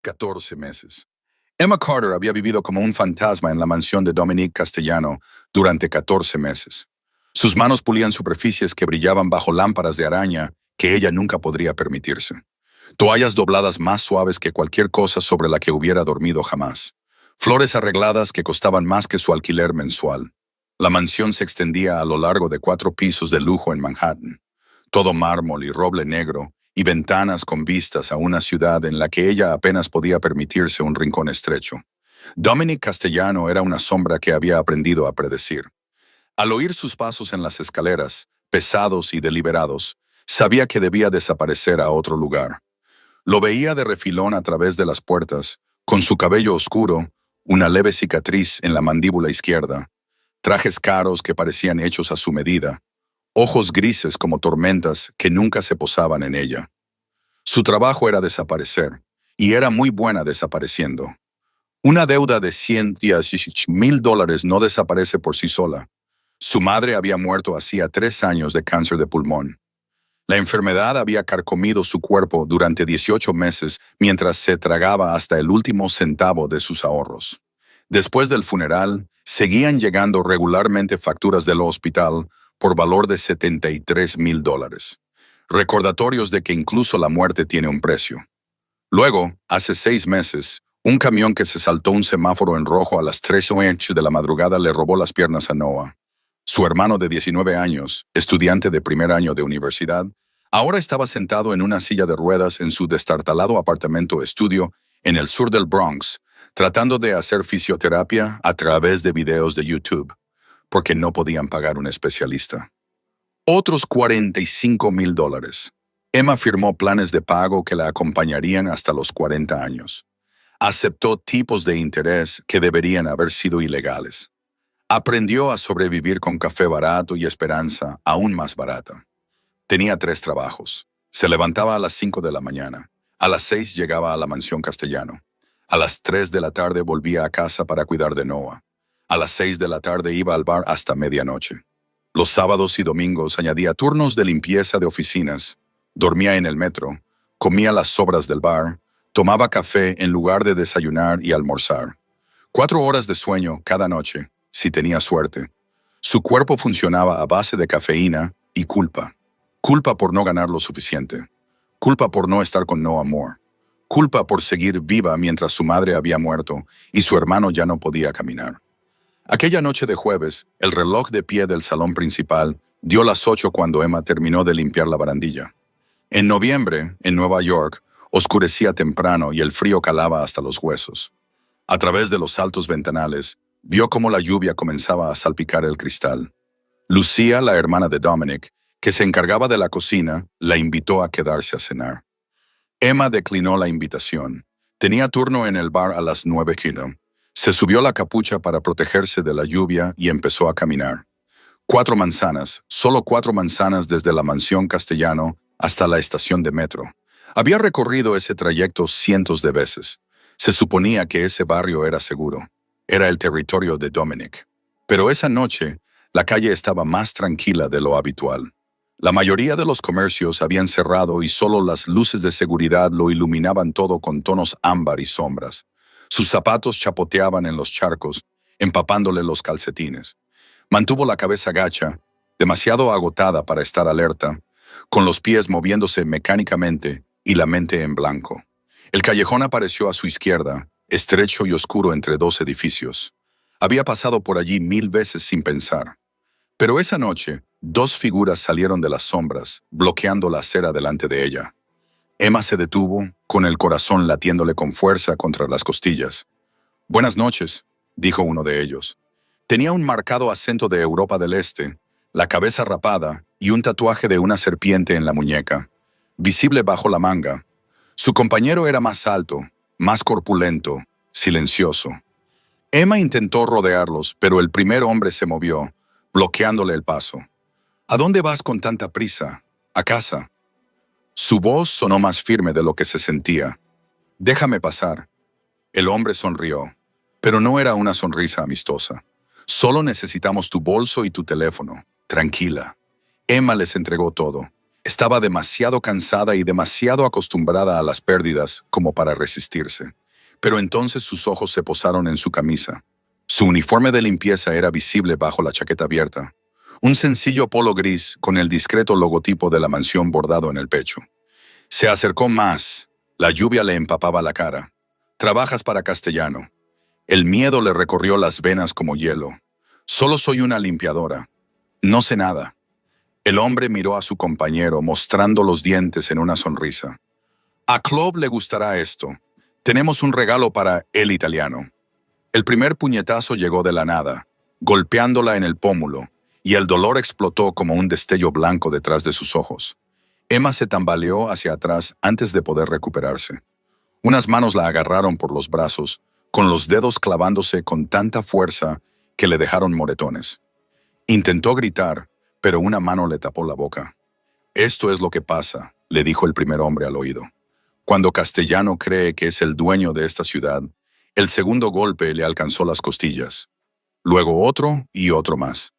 14 meses. Emma Carter había vivido como un fantasma en la mansión de Dominique Castellano durante 14 meses. Sus manos pulían superficies que brillaban bajo lámparas de araña que ella nunca podría permitirse. Toallas dobladas más suaves que cualquier cosa sobre la que hubiera dormido jamás. Flores arregladas que costaban más que su alquiler mensual. La mansión se extendía a lo largo de 4 pisos de lujo en Manhattan. Todo mármol y roble negro, y ventanas con vistas a una ciudad en la que ella apenas podía permitirse un rincón estrecho. Dominique Castellano era una sombra que había aprendido a predecir. Al oír sus pasos en las escaleras, pesados y deliberados, sabía que debía desaparecer a otro lugar. Lo veía de refilón a través de las puertas, con su cabello oscuro, una leve cicatriz en la mandíbula izquierda, trajes caros que parecían hechos a su medida, ojos grises como tormentas que nunca se posaban en ella. Su trabajo era desaparecer, y era muy buena desapareciendo. Una deuda de $100,000 no desaparece por sí sola. Su madre había muerto hacía 3 años de cáncer de pulmón. La enfermedad había carcomido su cuerpo durante 18 meses mientras se tragaba hasta el último centavo de sus ahorros. Después del funeral, seguían llegando regularmente facturas del hospital por valor de $73,000. Recordatorios de que incluso la muerte tiene un precio. Luego, hace 6 meses, un camión que se saltó un semáforo en rojo a las 3:08 de la madrugada le robó las piernas a Noah. Su hermano de 19 años, estudiante de primer año de universidad, ahora estaba sentado en una silla de ruedas en su destartalado apartamento estudio en el sur del Bronx, tratando de hacer fisioterapia a través de videos de YouTube, porque no podían pagar un especialista. Otros $45,000. Emma firmó planes de pago que la acompañarían hasta los 40 años. Aceptó tipos de interés que deberían haber sido ilegales. Aprendió a sobrevivir con café barato y esperanza aún más barata. Tenía 3 trabajos. Se levantaba a las 5 de la mañana. A las 6 llegaba a la mansión Castellano. A las 3 de la tarde volvía a casa para cuidar de Noah. A las 6 de la tarde iba al bar hasta medianoche. Los sábados y domingos añadía turnos de limpieza de oficinas. Dormía en el metro. Comía las sobras del bar. Tomaba café en lugar de desayunar y almorzar. 4 horas de sueño cada noche, si tenía suerte. Su cuerpo funcionaba a base de cafeína y culpa. Culpa por no ganar lo suficiente. Culpa por no estar con Noah Moore. Culpa por seguir viva mientras su madre había muerto y su hermano ya no podía caminar. Aquella noche de jueves, el reloj de pie del salón principal dio las 8 cuando Emma terminó de limpiar la barandilla. En noviembre, en Nueva York, oscurecía temprano y el frío calaba hasta los huesos. A través de los altos ventanales, vio cómo la lluvia comenzaba a salpicar el cristal. Lucía, la hermana de Dominic, que se encargaba de la cocina, la invitó a quedarse a cenar. Emma declinó la invitación. Tenía turno en el bar a las 9 p.m. Se subió la capucha para protegerse de la lluvia y empezó a caminar. 4 manzanas, solo 4 manzanas desde la mansión Castellano hasta la estación de metro. Había recorrido ese trayecto cientos de veces. Se suponía que ese barrio era seguro. Era el territorio de Dominic. Pero esa noche, la calle estaba más tranquila de lo habitual. La mayoría de los comercios habían cerrado y solo las luces de seguridad lo iluminaban todo con tonos ámbar y sombras. Sus zapatos chapoteaban en los charcos, empapándole los calcetines. Mantuvo la cabeza gacha, demasiado agotada para estar alerta, con los pies moviéndose mecánicamente y la mente en blanco. El callejón apareció a su izquierda, estrecho y oscuro entre 2 edificios. Había pasado por allí 1000 veces sin pensar. Pero esa noche, 2 figuras salieron de las sombras, bloqueando la acera delante de ella. Emma se detuvo, con el corazón latiéndole con fuerza contra las costillas. «Buenas noches», dijo uno de ellos. Tenía un marcado acento de Europa del Este, la cabeza rapada y un tatuaje de una serpiente en la muñeca, visible bajo la manga. Su compañero era más alto, más corpulento, silencioso. Emma intentó rodearlos, pero el primer hombre se movió, bloqueándole el paso. «¿A dónde vas con tanta prisa? ¿A casa?» Su voz sonó más firme de lo que se sentía. «Déjame pasar». El hombre sonrió, pero no era una sonrisa amistosa. «Solo necesitamos tu bolso y tu teléfono. Tranquila». Emma les entregó todo. Estaba demasiado cansada y demasiado acostumbrada a las pérdidas como para resistirse. Pero entonces sus ojos se posaron en su camisa. Su uniforme de limpieza era visible bajo la chaqueta abierta. Un sencillo polo gris con el discreto logotipo de la mansión bordado en el pecho. Se acercó más. La lluvia le empapaba la cara. «Trabajas para Castellano». El miedo le recorrió las venas como hielo. «Solo soy una limpiadora. No sé nada». El hombre miró a su compañero mostrando los dientes en una sonrisa. «A Clove le gustará esto. Tenemos un regalo para el italiano». El primer puñetazo llegó de la nada, golpeándola en el pómulo, y el dolor explotó como un destello blanco detrás de sus ojos. Emma se tambaleó hacia atrás antes de poder recuperarse. Unas manos la agarraron por los brazos, con los dedos clavándose con tanta fuerza que le dejaron moretones. Intentó gritar, pero una mano le tapó la boca. «Esto es lo que pasa», le dijo el primer hombre al oído. «Cuando Castellano cree que es el dueño de esta ciudad, el segundo golpe le alcanzó las costillas. Luego otro y otro más».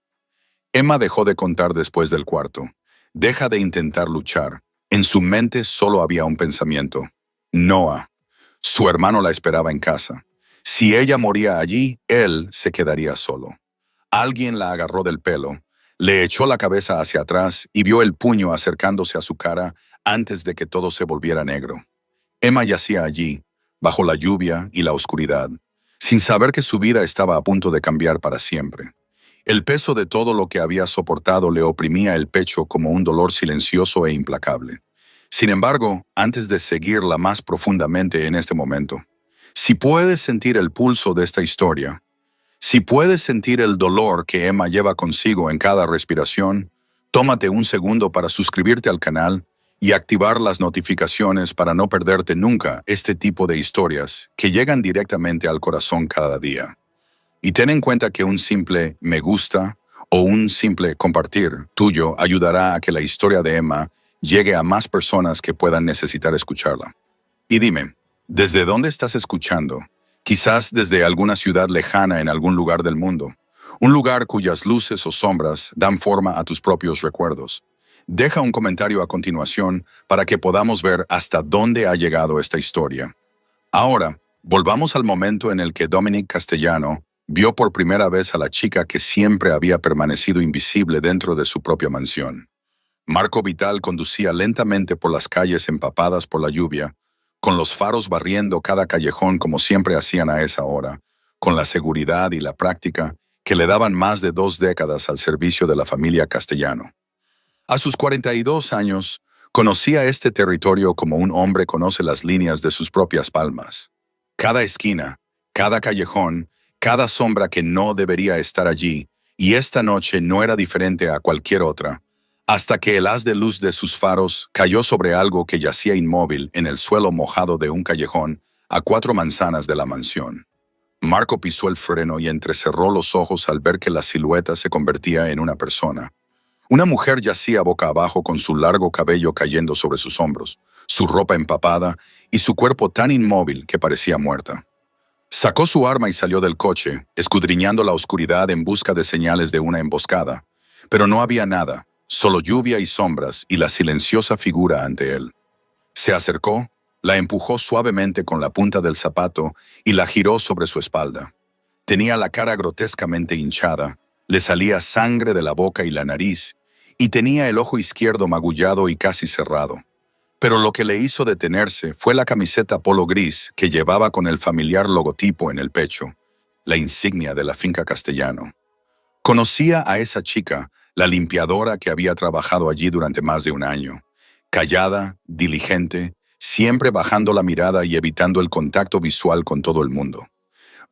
Emma dejó de contar después del cuarto. Deja de intentar luchar. En su mente solo había un pensamiento. Noah. Su hermano la esperaba en casa. Si ella moría allí, él se quedaría solo. Alguien la agarró del pelo, le echó la cabeza hacia atrás y vio el puño acercándose a su cara antes de que todo se volviera negro. Emma yacía allí, bajo la lluvia y la oscuridad, sin saber que su vida estaba a punto de cambiar para siempre. El peso de todo lo que había soportado le oprimía el pecho como un dolor silencioso e implacable. Sin embargo, antes de seguirla más profundamente en este momento, si puedes sentir el pulso de esta historia, si puedes sentir el dolor que Emma lleva consigo en cada respiración, tómate un segundo para suscribirte al canal y activar las notificaciones para no perderte nunca este tipo de historias que llegan directamente al corazón cada día. Y ten en cuenta que un simple me gusta o un simple compartir tuyo ayudará a que la historia de Emma llegue a más personas que puedan necesitar escucharla. Y dime, ¿desde dónde estás escuchando? Quizás desde alguna ciudad lejana en algún lugar del mundo. Un lugar cuyas luces o sombras dan forma a tus propios recuerdos. Deja un comentario a continuación para que podamos ver hasta dónde ha llegado esta historia. Ahora, volvamos al momento en el que Dominic Castellano vio por primera vez a la chica que siempre había permanecido invisible dentro de su propia mansión. Marco Vital conducía lentamente por las calles empapadas por la lluvia, con los faros barriendo cada callejón como siempre hacían a esa hora, con la seguridad y la práctica que le daban más de 2 décadas al servicio de la familia Castellano. A sus 42 años, conocía este territorio como un hombre conoce las líneas de sus propias palmas. Cada esquina, cada callejón, cada sombra que no debería estar allí, y esta noche no era diferente a cualquier otra, hasta que el haz de luz de sus faros cayó sobre algo que yacía inmóvil en el suelo mojado de un callejón a 4 manzanas de la mansión. Marco pisó el freno y entrecerró los ojos al ver que la silueta se convertía en una persona. Una mujer yacía boca abajo con su largo cabello cayendo sobre sus hombros, su ropa empapada y su cuerpo tan inmóvil que parecía muerta. Sacó su arma y salió del coche, escudriñando la oscuridad en busca de señales de una emboscada, pero no había nada, solo lluvia y sombras y la silenciosa figura ante él. Se acercó, la empujó suavemente con la punta del zapato y la giró sobre su espalda. Tenía la cara grotescamente hinchada, le salía sangre de la boca y la nariz, y tenía el ojo izquierdo magullado y casi cerrado. Pero lo que le hizo detenerse fue la camiseta polo gris que llevaba con el familiar logotipo en el pecho, la insignia de la finca Castellano. Conocía a esa chica, la limpiadora que había trabajado allí durante más de un año. Callada, diligente, siempre bajando la mirada y evitando el contacto visual con todo el mundo.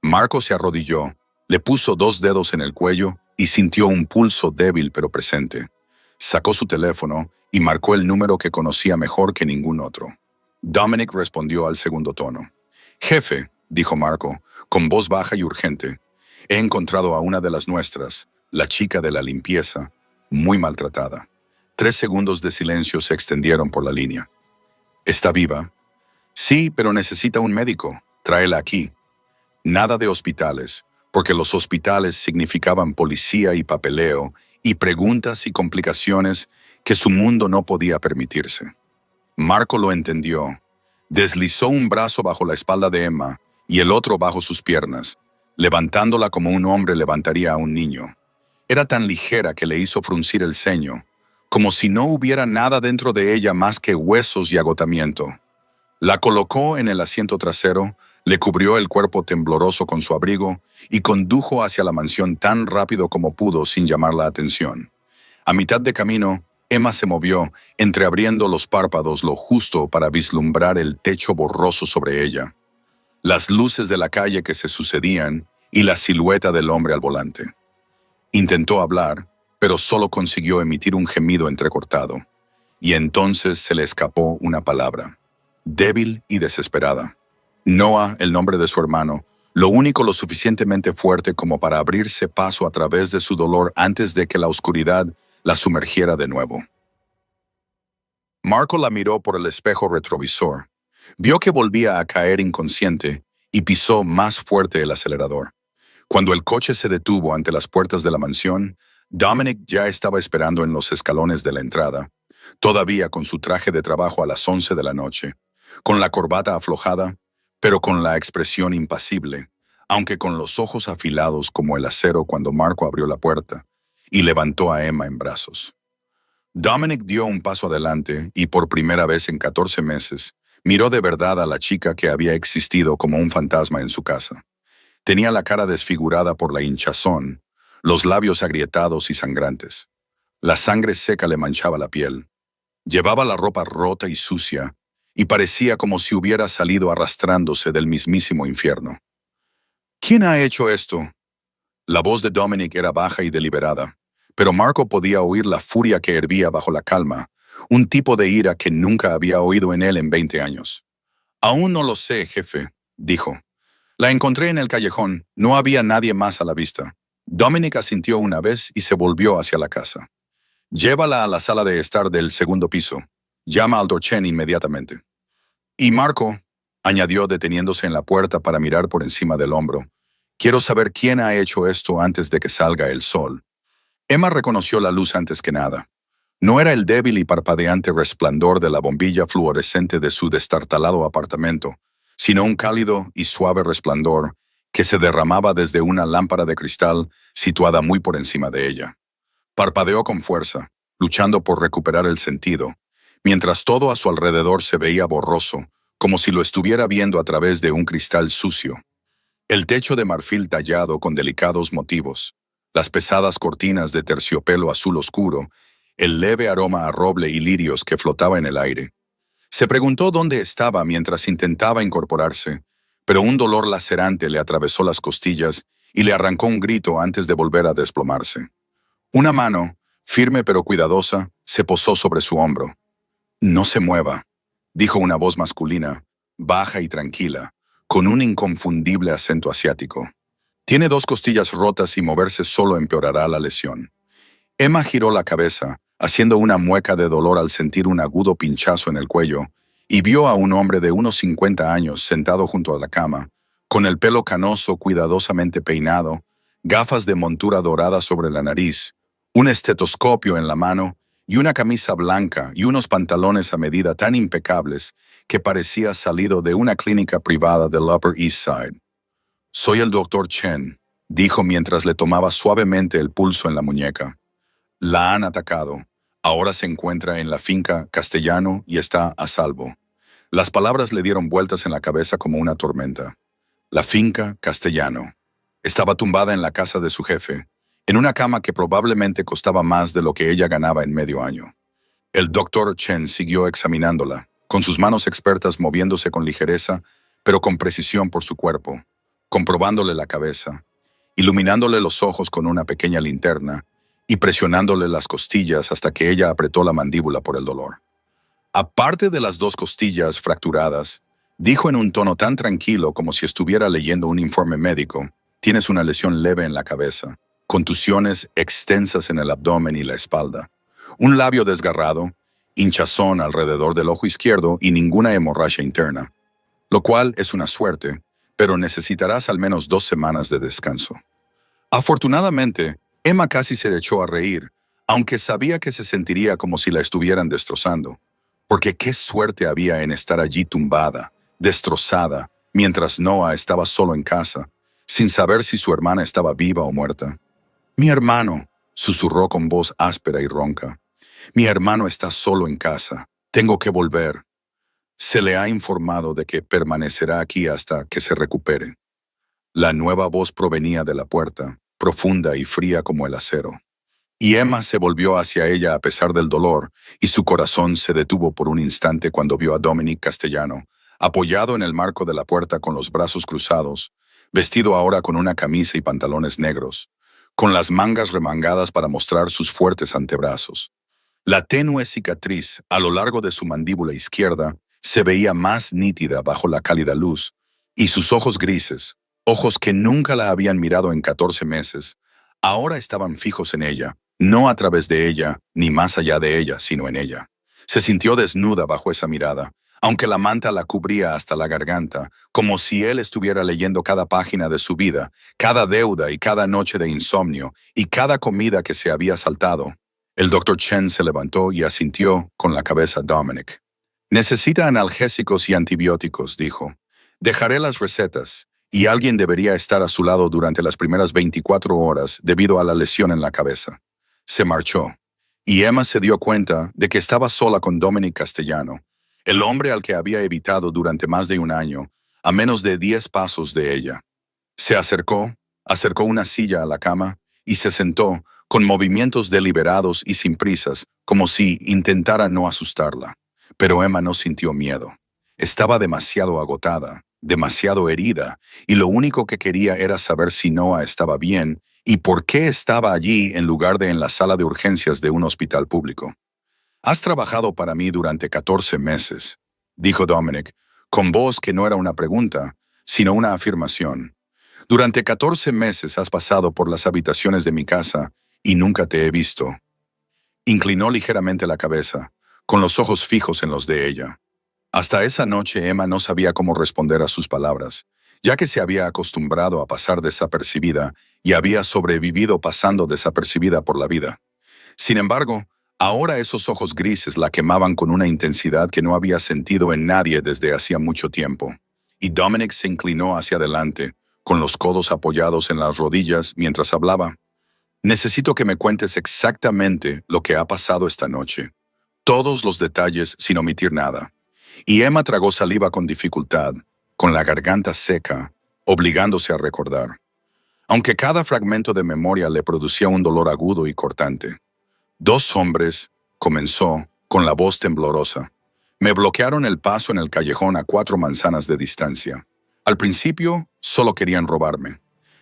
Marco se arrodilló, le puso 2 dedos en el cuello y sintió un pulso débil pero presente. Sacó su teléfono y marcó el número que conocía mejor que ningún otro. Dominic respondió al segundo tono. «Jefe», dijo Marco, con voz baja y urgente, «he encontrado a una de las nuestras, la chica de la limpieza, muy maltratada». 3 segundos de silencio se extendieron por la línea. «¿Está viva?» «Sí, pero necesita un médico. Tráela aquí». Nada de hospitales, porque los hospitales significaban policía y papeleo, y preguntas y complicaciones que su mundo no podía permitirse. Marco lo entendió. Deslizó un brazo bajo la espalda de Emma y el otro bajo sus piernas, levantándola como un hombre levantaría a un niño. Era tan ligera que le hizo fruncir el ceño, como si no hubiera nada dentro de ella más que huesos y agotamiento. La colocó en el asiento trasero, le cubrió el cuerpo tembloroso con su abrigo y condujo hacia la mansión tan rápido como pudo sin llamar la atención. A mitad de camino, Emma se movió, entreabriendo los párpados lo justo para vislumbrar el techo borroso sobre ella, las luces de la calle que se sucedían y la silueta del hombre al volante. Intentó hablar, pero solo consiguió emitir un gemido entrecortado, y entonces se le escapó una palabra, débil y desesperada. Noah, el nombre de su hermano, lo único lo suficientemente fuerte como para abrirse paso a través de su dolor antes de que la oscuridad la sumergiera de nuevo. Marco la miró por el espejo retrovisor, vio que volvía a caer inconsciente y pisó más fuerte el acelerador. Cuando el coche se detuvo ante las puertas de la mansión, Dominic ya estaba esperando en los escalones de la entrada, todavía con su traje de trabajo a las 11 de la noche, con la corbata aflojada, pero con la expresión impasible, aunque con los ojos afilados como el acero cuando Marco abrió la puerta y levantó a Emma en brazos. Dominic dio un paso adelante y por primera vez en 14 meses, miró de verdad a la chica que había existido como un fantasma en su casa. Tenía la cara desfigurada por la hinchazón, los labios agrietados y sangrantes. La sangre seca le manchaba la piel. Llevaba la ropa rota y sucia, y parecía como si hubiera salido arrastrándose del mismísimo infierno. ¿Quién ha hecho esto? La voz de Dominic era baja y deliberada, pero Marco podía oír la furia que hervía bajo la calma, un tipo de ira que nunca había oído en él en 20 años. Aún no lo sé, jefe, dijo. La encontré en el callejón, no había nadie más a la vista. Dominic asintió una vez y se volvió hacia la casa. Llévala a la sala de estar del segundo piso. Llama al Dorchen inmediatamente. Y Marco, añadió deteniéndose en la puerta para mirar por encima del hombro, quiero saber quién ha hecho esto antes de que salga el sol. Emma reconoció la luz antes que nada. No era el débil y parpadeante resplandor de la bombilla fluorescente de su destartalado apartamento, sino un cálido y suave resplandor que se derramaba desde una lámpara de cristal situada muy por encima de ella. Parpadeó con fuerza, luchando por recuperar el sentido, mientras todo a su alrededor se veía borroso, como si lo estuviera viendo a través de un cristal sucio. El techo de marfil tallado con delicados motivos, las pesadas cortinas de terciopelo azul oscuro, el leve aroma a roble y lirios que flotaba en el aire. Se preguntó dónde estaba mientras intentaba incorporarse, pero un dolor lacerante le atravesó las costillas y le arrancó un grito antes de volver a desplomarse. Una mano, firme pero cuidadosa, se posó sobre su hombro. No se mueva, dijo una voz masculina, baja y tranquila, con un inconfundible acento asiático. Tiene 2 costillas rotas y moverse solo empeorará la lesión. Emma giró la cabeza, haciendo una mueca de dolor al sentir un agudo pinchazo en el cuello, y vio a un hombre de unos 50 años sentado junto a la cama, con el pelo canoso cuidadosamente peinado, gafas de montura dorada sobre la nariz, un estetoscopio en la mano y una camisa blanca y unos pantalones a medida tan impecables que parecía salido de una clínica privada del Upper East Side. «Soy el Dr. Chen», dijo mientras le tomaba suavemente el pulso en la muñeca. «La han atacado. Ahora se encuentra en la finca Castellano y está a salvo». Las palabras le dieron vueltas en la cabeza como una tormenta. La finca Castellano. Estaba tumbada en la casa de su jefe, en una cama que probablemente costaba más de lo que ella ganaba en medio año. El doctor Chen siguió examinándola, con sus manos expertas moviéndose con ligereza, pero con precisión por su cuerpo, comprobándole la cabeza, iluminándole los ojos con una pequeña linterna y presionándole las costillas hasta que ella apretó la mandíbula por el dolor. Aparte de las 2 costillas fracturadas, dijo en un tono tan tranquilo como si estuviera leyendo un informe médico, tienes una lesión leve en la cabeza, contusiones extensas en el abdomen y la espalda, un labio desgarrado, hinchazón alrededor del ojo izquierdo y ninguna hemorragia interna, lo cual es una suerte, pero necesitarás al menos 2 semanas de descanso. Afortunadamente, Emma casi se echó a reír, aunque sabía que se sentiría como si la estuvieran destrozando. Porque qué suerte había en estar allí tumbada, destrozada, mientras Noah estaba solo en casa, sin saber si su hermana estaba viva o muerta. Mi hermano, susurró con voz áspera y ronca. Mi hermano está solo en casa. Tengo que volver. Se le ha informado de que permanecerá aquí hasta que se recupere. La nueva voz provenía de la puerta, profunda y fría como el acero. Y Emma se volvió hacia ella a pesar del dolor, y su corazón se detuvo por un instante cuando vio a Dominic Castellano, apoyado en el marco de la puerta con los brazos cruzados, vestido ahora con una camisa y pantalones negros, con las mangas remangadas para mostrar sus fuertes antebrazos. La tenue cicatriz a lo largo de su mandíbula izquierda se veía más nítida bajo la cálida luz, y sus ojos grises, ojos que nunca la habían mirado en 14 meses, ahora estaban fijos en ella, no a través de ella, ni más allá de ella, sino en ella. Se sintió desnuda bajo esa mirada, aunque la manta la cubría hasta la garganta, como si él estuviera leyendo cada página de su vida, cada deuda y cada noche de insomnio, y cada comida que se había saltado. El doctor Chen se levantó y asintió con la cabeza a Dominic. Necesita analgésicos y antibióticos, dijo. Dejaré las recetas, y alguien debería estar a su lado durante las primeras 24 horas debido a la lesión en la cabeza. Se marchó, y Emma se dio cuenta de que estaba sola con Dominic Castellano, el hombre al que había evitado durante más de un año, a menos de 10 pasos de ella. Se acercó una silla a la cama y se sentó, con movimientos deliberados y sin prisas, como si intentara no asustarla. Pero Emma no sintió miedo. Estaba demasiado agotada, demasiado herida, y lo único que quería era saber si Noah estaba bien y por qué estaba allí en lugar de en la sala de urgencias de un hospital público. Has trabajado para mí durante 14 meses, dijo Dominic, con voz que no era una pregunta, sino una afirmación. Durante 14 meses has pasado por las habitaciones de mi casa y nunca te he visto. Inclinó ligeramente la cabeza, con los ojos fijos en los de ella. Hasta esa noche Emma no sabía cómo responder a sus palabras, ya que se había acostumbrado a pasar desapercibida y había sobrevivido pasando desapercibida por la vida. Sin embargo, ahora esos ojos grises la quemaban con una intensidad que no había sentido en nadie desde hacía mucho tiempo. Y Dominic se inclinó hacia adelante, con los codos apoyados en las rodillas mientras hablaba. Necesito que me cuentes exactamente lo que ha pasado esta noche. Todos los detalles sin omitir nada. Y Emma tragó saliva con dificultad, con la garganta seca, obligándose a recordar. Aunque cada fragmento de memoria le producía un dolor agudo y cortante. 2 hombres, comenzó, con la voz temblorosa. Me bloquearon el paso en el callejón a 4 manzanas de distancia. Al principio, solo querían robarme.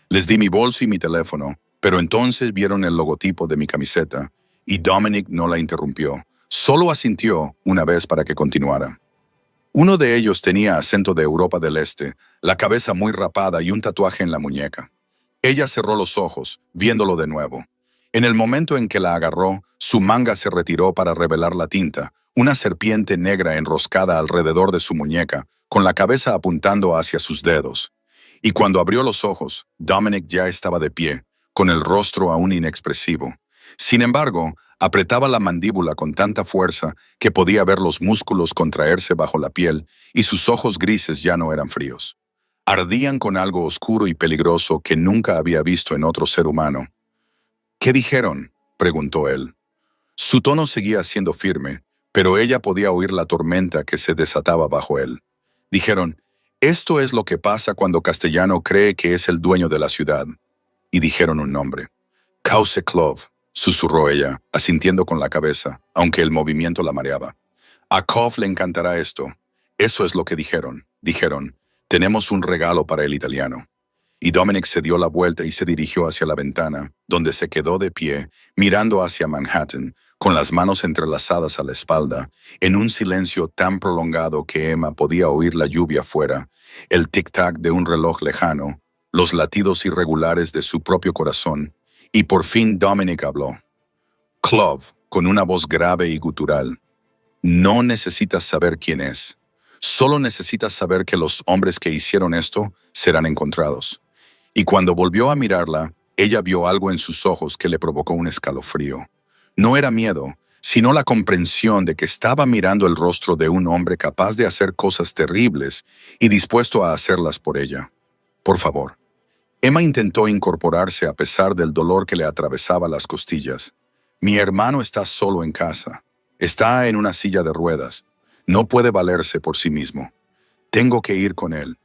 Les di mi bolso y mi teléfono, pero entonces vieron el logotipo de mi camiseta, y Dominic no la interrumpió. Solo asintió una vez para que continuara. Uno de ellos tenía acento de Europa del Este, la cabeza muy rapada y un tatuaje en la muñeca. Ella cerró los ojos, viéndolo de nuevo. En el momento en que la agarró, su manga se retiró para revelar la tinta, una serpiente negra enroscada alrededor de su muñeca, con la cabeza apuntando hacia sus dedos. Y cuando abrió los ojos, Dominic ya estaba de pie, con el rostro aún inexpresivo. Sin embargo, apretaba la mandíbula con tanta fuerza que podía ver los músculos contraerse bajo la piel y sus ojos grises ya no eran fríos. Ardían con algo oscuro y peligroso que nunca había visto en otro ser humano. ¿Qué dijeron?, preguntó él. Su tono seguía siendo firme, pero ella podía oír la tormenta que se desataba bajo él. Dijeron, esto es lo que pasa cuando Castellano cree que es el dueño de la ciudad. Y dijeron un nombre. Cause Clove, susurró ella, asintiendo con la cabeza, aunque el movimiento la mareaba. A Cove le encantará esto. Eso es lo que dijeron. Dijeron, tenemos un regalo para el italiano. Y Dominic se dio la vuelta y se dirigió hacia la ventana, donde se quedó de pie, mirando hacia Manhattan, con las manos entrelazadas a la espalda, en un silencio tan prolongado que Emma podía oír la lluvia fuera, el tic-tac de un reloj lejano, los latidos irregulares de su propio corazón, y por fin Dominic habló. Clove, con una voz grave y gutural. No necesitas saber quién es. Solo necesitas saber que los hombres que hicieron esto serán encontrados. Y cuando volvió a mirarla, Ella vio algo en sus ojos que le provocó un escalofrío. No era miedo, sino la comprensión de que estaba mirando el rostro de un hombre capaz de hacer cosas terribles y dispuesto a hacerlas por ella. Por favor. Emma intentó incorporarse a pesar del dolor que le atravesaba las costillas. Mi hermano está solo en casa. Está en una silla de ruedas. No puede valerse por sí mismo. Tengo que ir con él.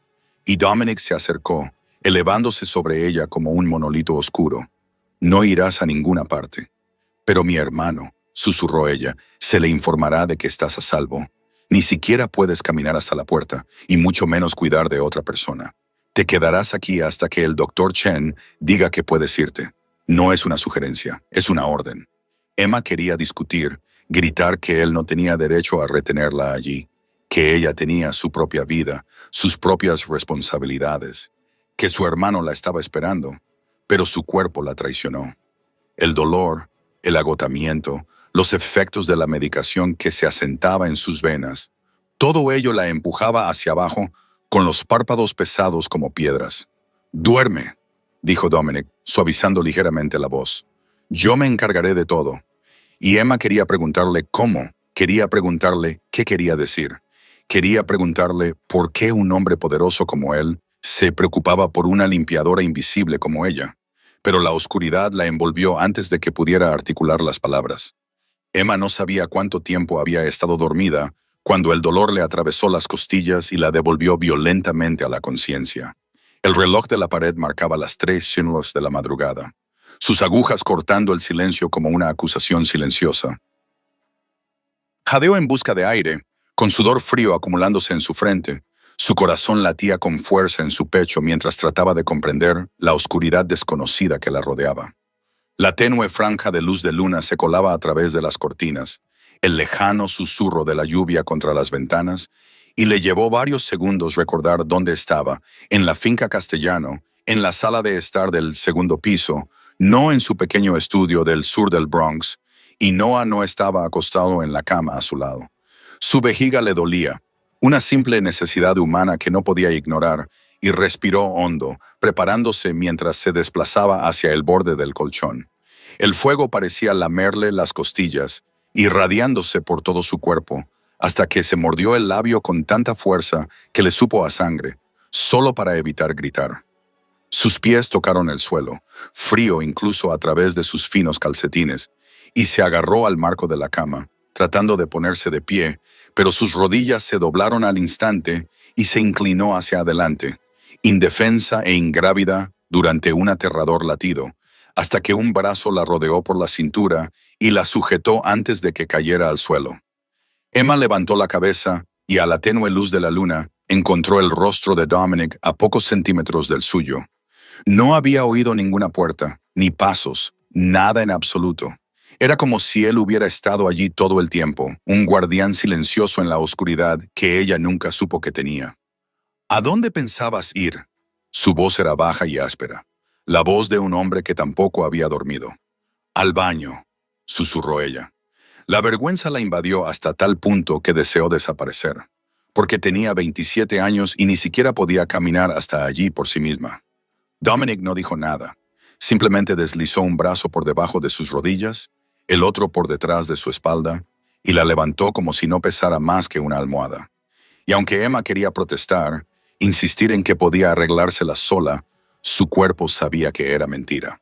Y Dominic se acercó, elevándose sobre ella como un monolito oscuro. No irás a ninguna parte. Pero mi hermano, susurró ella, se le informará de que estás a salvo. Ni siquiera puedes caminar hasta la puerta, y mucho menos cuidar de otra persona. Te quedarás aquí hasta que el doctor Chen diga que puedes irte. No es una sugerencia, es una orden. Emma quería discutir, gritar que él no tenía derecho a retenerla allí, que ella tenía su propia vida, sus propias responsabilidades, que su hermano la estaba esperando, pero su cuerpo la traicionó. El dolor, el agotamiento, los efectos de la medicación que se asentaba en sus venas, todo ello la empujaba hacia abajo con los párpados pesados como piedras. «Duerme», dijo Dominic, suavizando ligeramente la voz. «Yo me encargaré de todo». Y Emma quería preguntarle cómo, quería preguntarle qué quería decir. Quería preguntarle por qué un hombre poderoso como él se preocupaba por una limpiadora invisible como ella. Pero la oscuridad la envolvió antes de que pudiera articular las palabras. Emma no sabía cuánto tiempo había estado dormida cuando el dolor le atravesó las costillas y la devolvió violentamente a la conciencia. El reloj de la pared marcaba las 3:00 de la madrugada, sus agujas cortando el silencio como una acusación silenciosa. Jadeó en busca de aire, con sudor frío acumulándose en su frente. Su corazón latía con fuerza en su pecho mientras trataba de comprender la oscuridad desconocida que la rodeaba. La tenue franja de luz de luna se colaba a través de las cortinas, el lejano susurro de la lluvia contra las ventanas, y le llevó varios segundos recordar dónde estaba, en la finca Castellano, en la sala de estar del segundo piso, no en su pequeño estudio del sur del Bronx, y Noah no estaba acostado en la cama a su lado. Su vejiga le dolía, una simple necesidad humana que no podía ignorar, y respiró hondo, preparándose mientras se desplazaba hacia el borde del colchón. El fuego parecía lamerle las costillas, irradiándose por todo su cuerpo, hasta que se mordió el labio con tanta fuerza que le supo a sangre, solo para evitar gritar. Sus pies tocaron el suelo, frío incluso a través de sus finos calcetines, y se agarró al marco de la cama, tratando de ponerse de pie, pero sus rodillas se doblaron al instante y se inclinó hacia adelante, indefensa e ingrávida durante un aterrador latido, hasta que un brazo la rodeó por la cintura y la sujetó antes de que cayera al suelo. Emma levantó la cabeza y a la tenue luz de la luna encontró el rostro de Dominic a pocos centímetros del suyo. No había oído ninguna puerta, ni pasos, nada en absoluto. Era como si él hubiera estado allí todo el tiempo, un guardián silencioso en la oscuridad que ella nunca supo que tenía. ¿A dónde pensabas ir? Su voz era baja y áspera, la voz de un hombre que tampoco había dormido. Al baño, susurró ella. La vergüenza la invadió hasta tal punto que deseó desaparecer, porque tenía 27 años y ni siquiera podía caminar hasta allí por sí misma. Dominic no dijo nada, simplemente deslizó un brazo por debajo de sus rodillas, el otro por detrás de su espalda, y la levantó como si no pesara más que una almohada. Y aunque Emma quería protestar, insistir en que podía arreglársela sola, su cuerpo sabía que era mentira.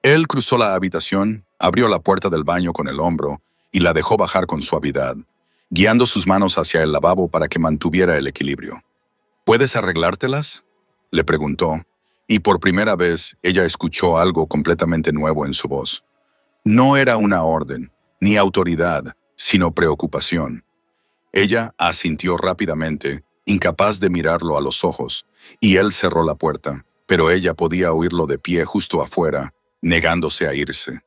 Él cruzó la habitación, abrió la puerta del baño con el hombro y la dejó bajar con suavidad, guiando sus manos hacia el lavabo para que mantuviera el equilibrio. ¿Puedes arreglártelas?, le preguntó, y por primera vez ella escuchó algo completamente nuevo en su voz. No era una orden, ni autoridad, sino preocupación. Ella asintió rápidamente, incapaz de mirarlo a los ojos, y él cerró la puerta, pero ella podía oírlo de pie justo afuera, negándose a irse.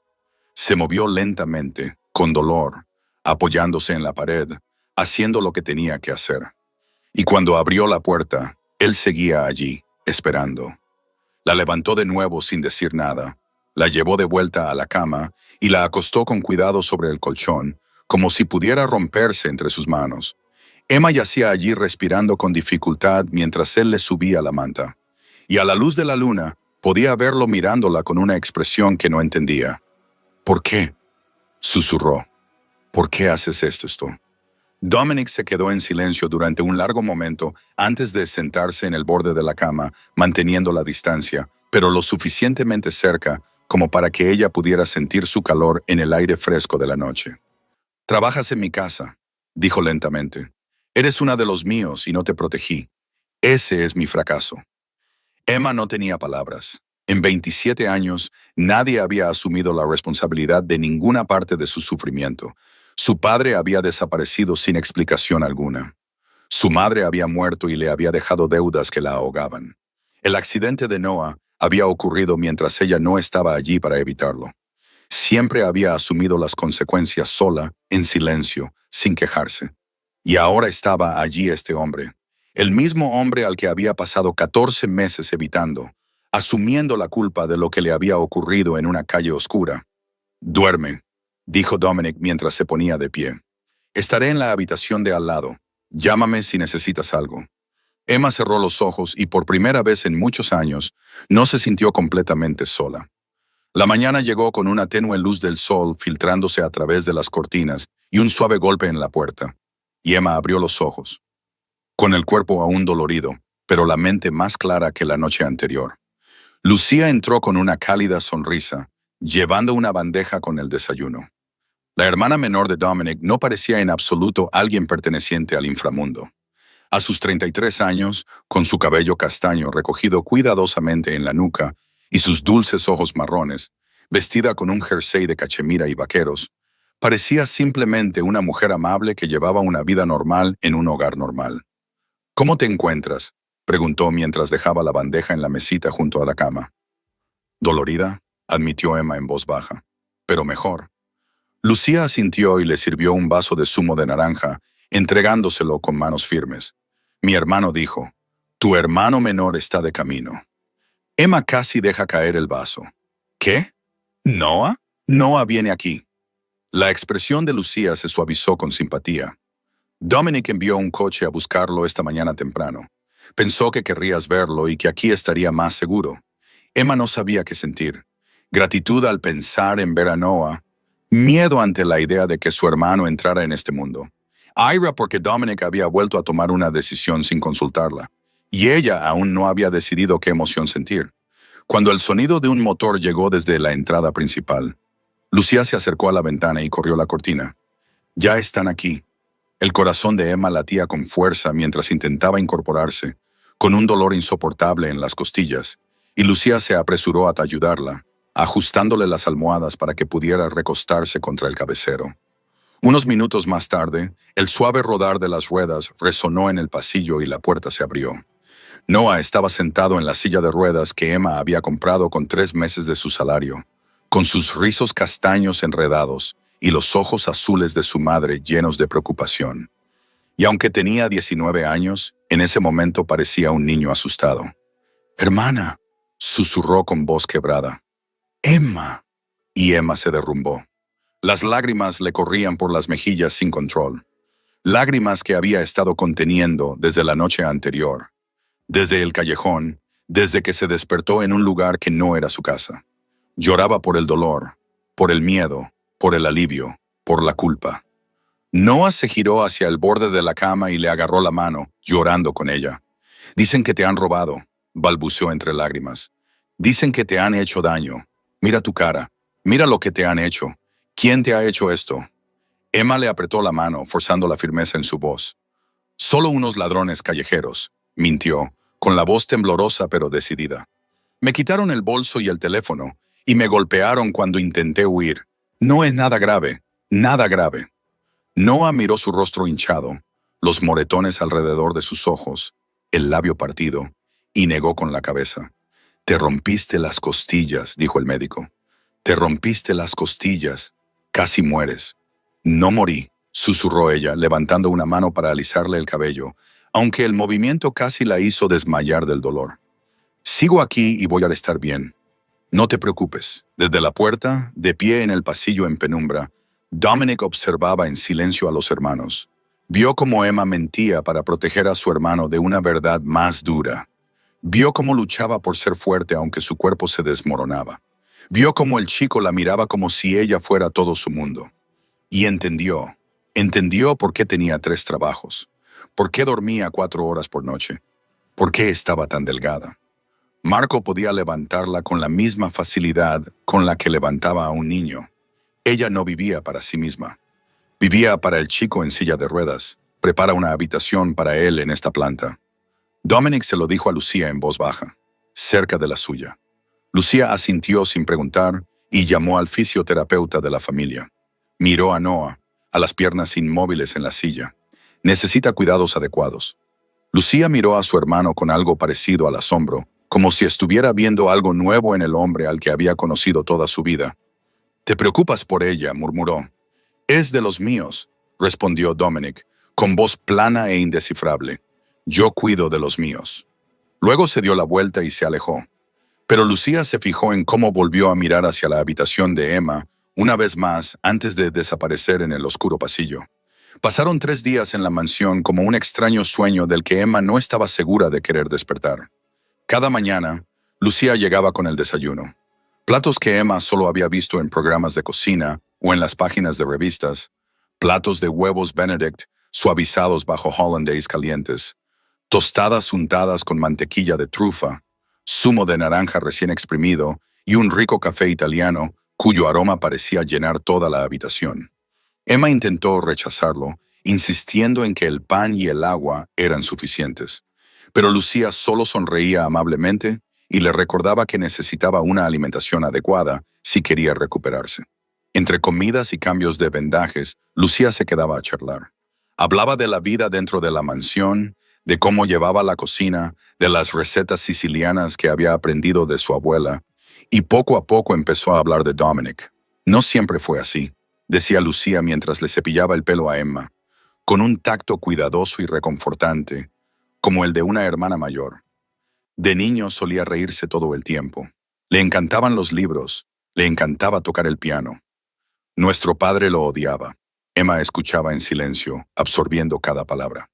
Se movió lentamente, con dolor, apoyándose en la pared, haciendo lo que tenía que hacer. Y cuando abrió la puerta, él seguía allí, esperando. La levantó de nuevo sin decir nada, la llevó de vuelta a la cama y la acostó con cuidado sobre el colchón, como si pudiera romperse entre sus manos. Emma yacía allí respirando con dificultad mientras él le subía la manta. Y a la luz de la luna, Podía verlo mirándola con una expresión que no entendía. ¿Por qué?, susurró. ¿Por qué haces esto? Dominic se quedó en silencio durante un largo momento antes de sentarse en el borde de la cama, manteniendo la distancia, pero lo suficientemente cerca como para que ella pudiera sentir su calor en el aire fresco de la noche. «Trabajas en mi casa», dijo lentamente. «Eres una de los míos y no te protegí. Ese es mi fracaso». Emma no tenía palabras. En 27 años, nadie había asumido la responsabilidad de ninguna parte de su sufrimiento. Su padre había desaparecido sin explicación alguna. Su madre había muerto y le había dejado deudas que la ahogaban. El accidente de Noah había ocurrido mientras ella no estaba allí para evitarlo. Siempre había asumido las consecuencias sola, en silencio, sin quejarse. Y ahora estaba allí este hombre, el mismo hombre al que había pasado 14 meses evitando, asumiendo la culpa de lo que le había ocurrido en una calle oscura. «Duerme», dijo Dominic mientras se ponía de pie. «Estaré en la habitación de al lado. Llámame si necesitas algo». Emma cerró los ojos y por primera vez en muchos años no se sintió completamente sola. La mañana llegó con una tenue luz del sol filtrándose a través de las cortinas y un suave golpe en la puerta. Y Emma abrió los ojos, con el cuerpo aún dolorido, pero la mente más clara que la noche anterior. Lucía entró con una cálida sonrisa, llevando una bandeja con el desayuno. La hermana menor de Dominic no parecía en absoluto alguien perteneciente al inframundo. A sus 33 años, con su cabello castaño recogido cuidadosamente en la nuca y sus dulces ojos marrones, vestida con un jersey de cachemira y vaqueros, parecía simplemente una mujer amable que llevaba una vida normal en un hogar normal. «¿Cómo te encuentras?», preguntó mientras dejaba la bandeja en la mesita junto a la cama. «Dolorida», admitió Emma en voz baja, «pero mejor». Lucía asintió y le sirvió un vaso de zumo de naranja, entregándoselo con manos firmes. «Mi hermano dijo, tu hermano menor está de camino». Emma casi deja caer el vaso. «¿Qué? ¿Noah? Noah viene aquí». La expresión de Lucía se suavizó con simpatía. «Dominic envió un coche a buscarlo esta mañana temprano. Pensó que querrías verlo y que aquí estaría más seguro». Emma no sabía qué sentir. Gratitud al pensar en ver a Noah. Miedo ante la idea de que su hermano entrara en este mundo. Ira porque Dominic había vuelto a tomar una decisión sin consultarla. Y ella aún no había decidido qué emoción sentir. Cuando el sonido de un motor llegó desde la entrada principal, Lucía se acercó a la ventana y corrió la cortina. «Ya están aquí». El corazón de Emma latía con fuerza mientras intentaba incorporarse, con un dolor insoportable en las costillas, y Lucía se apresuró a ayudarla, ajustándole las almohadas para que pudiera recostarse contra el cabecero. Unos minutos más tarde, el suave rodar de las ruedas resonó en el pasillo y la puerta se abrió. Noah estaba sentado en la silla de ruedas que Emma había comprado con 3 meses de su salario, con sus rizos castaños enredados y los ojos azules de su madre llenos de preocupación. Y aunque tenía 19 años, en ese momento parecía un niño asustado. «Hermana», susurró con voz quebrada. «Emma». Y Emma se derrumbó. Las lágrimas le corrían por las mejillas sin control. Lágrimas que había estado conteniendo desde la noche anterior, desde el callejón, desde que se despertó en un lugar que no era su casa. Lloraba por el dolor, por el miedo, por el alivio, por la culpa. Noah se giró hacia el borde de la cama y le agarró la mano, llorando con ella. «Dicen que te han robado», balbuceó entre lágrimas. «Dicen que te han hecho daño. Mira tu cara. Mira lo que te han hecho. ¿Quién te ha hecho esto?». Emma le apretó la mano, forzando la firmeza en su voz. «Solo unos ladrones callejeros», mintió, con la voz temblorosa pero decidida. «Me quitaron el bolso y el teléfono, y me golpearon cuando intenté huir. No es nada grave, nada grave». Noah miró su rostro hinchado, los moretones alrededor de sus ojos, el labio partido, y negó con la cabeza. «Te rompiste las costillas», dijo el médico. «Te rompiste las costillas. Casi mueres». «No morí», susurró ella, levantando una mano para alisarle el cabello, aunque el movimiento casi la hizo desmayar del dolor. «Sigo aquí y voy a estar bien. No te preocupes». Desde la puerta, de pie en el pasillo en penumbra, Dominic observaba en silencio a los hermanos. Vio cómo Emma mentía para proteger a su hermano de una verdad más dura. Vio cómo luchaba por ser fuerte aunque su cuerpo se desmoronaba. Vio cómo el chico la miraba como si ella fuera todo su mundo. Y entendió por qué tenía 3 trabajos, por qué dormía 4 horas por noche, por qué estaba tan delgada. Marco podía levantarla con la misma facilidad con la que levantaba a un niño. Ella no vivía para sí misma. Vivía para el chico en silla de ruedas. Prepara una habitación para él en esta planta. Dominic se lo dijo a Lucía en voz baja, cerca de la suya. Lucía asintió sin preguntar y llamó al fisioterapeuta de la familia. Miró a Noah, a las piernas inmóviles en la silla. Necesita cuidados adecuados. Lucía miró a su hermano con algo parecido al asombro, como si estuviera viendo algo nuevo en el hombre al que había conocido toda su vida. «Te preocupas por ella», murmuró. «Es de los míos», respondió Dominic, con voz plana e indescifrable. «Yo cuido de los míos». Luego se dio la vuelta y se alejó. Pero Lucía se fijó en cómo volvió a mirar hacia la habitación de Emma, una vez más antes de desaparecer en el oscuro pasillo. Pasaron 3 días en la mansión como un extraño sueño del que Emma no estaba segura de querer despertar. Cada mañana, Lucía llegaba con el desayuno. Platos que Emma solo había visto en programas de cocina o en las páginas de revistas. Platos de huevos Benedict suavizados bajo hollandaise calientes. Tostadas untadas con mantequilla de trufa, zumo de naranja recién exprimido y un rico café italiano cuyo aroma parecía llenar toda la habitación. Emma intentó rechazarlo, insistiendo en que el pan y el agua eran suficientes. Pero Lucía solo sonreía amablemente y le recordaba que necesitaba una alimentación adecuada si quería recuperarse. Entre comidas y cambios de vendajes, Lucía se quedaba a charlar. Hablaba de la vida dentro de la mansión, de cómo llevaba la cocina, de las recetas sicilianas que había aprendido de su abuela, y poco a poco empezó a hablar de Dominic. No siempre fue así, decía Lucía mientras le cepillaba el pelo a Emma, con un tacto cuidadoso y reconfortante, como el de una hermana mayor. De niño solía reírse todo el tiempo. Le encantaban los libros, le encantaba tocar el piano. Nuestro padre lo odiaba. Emma escuchaba en silencio, absorbiendo cada palabra.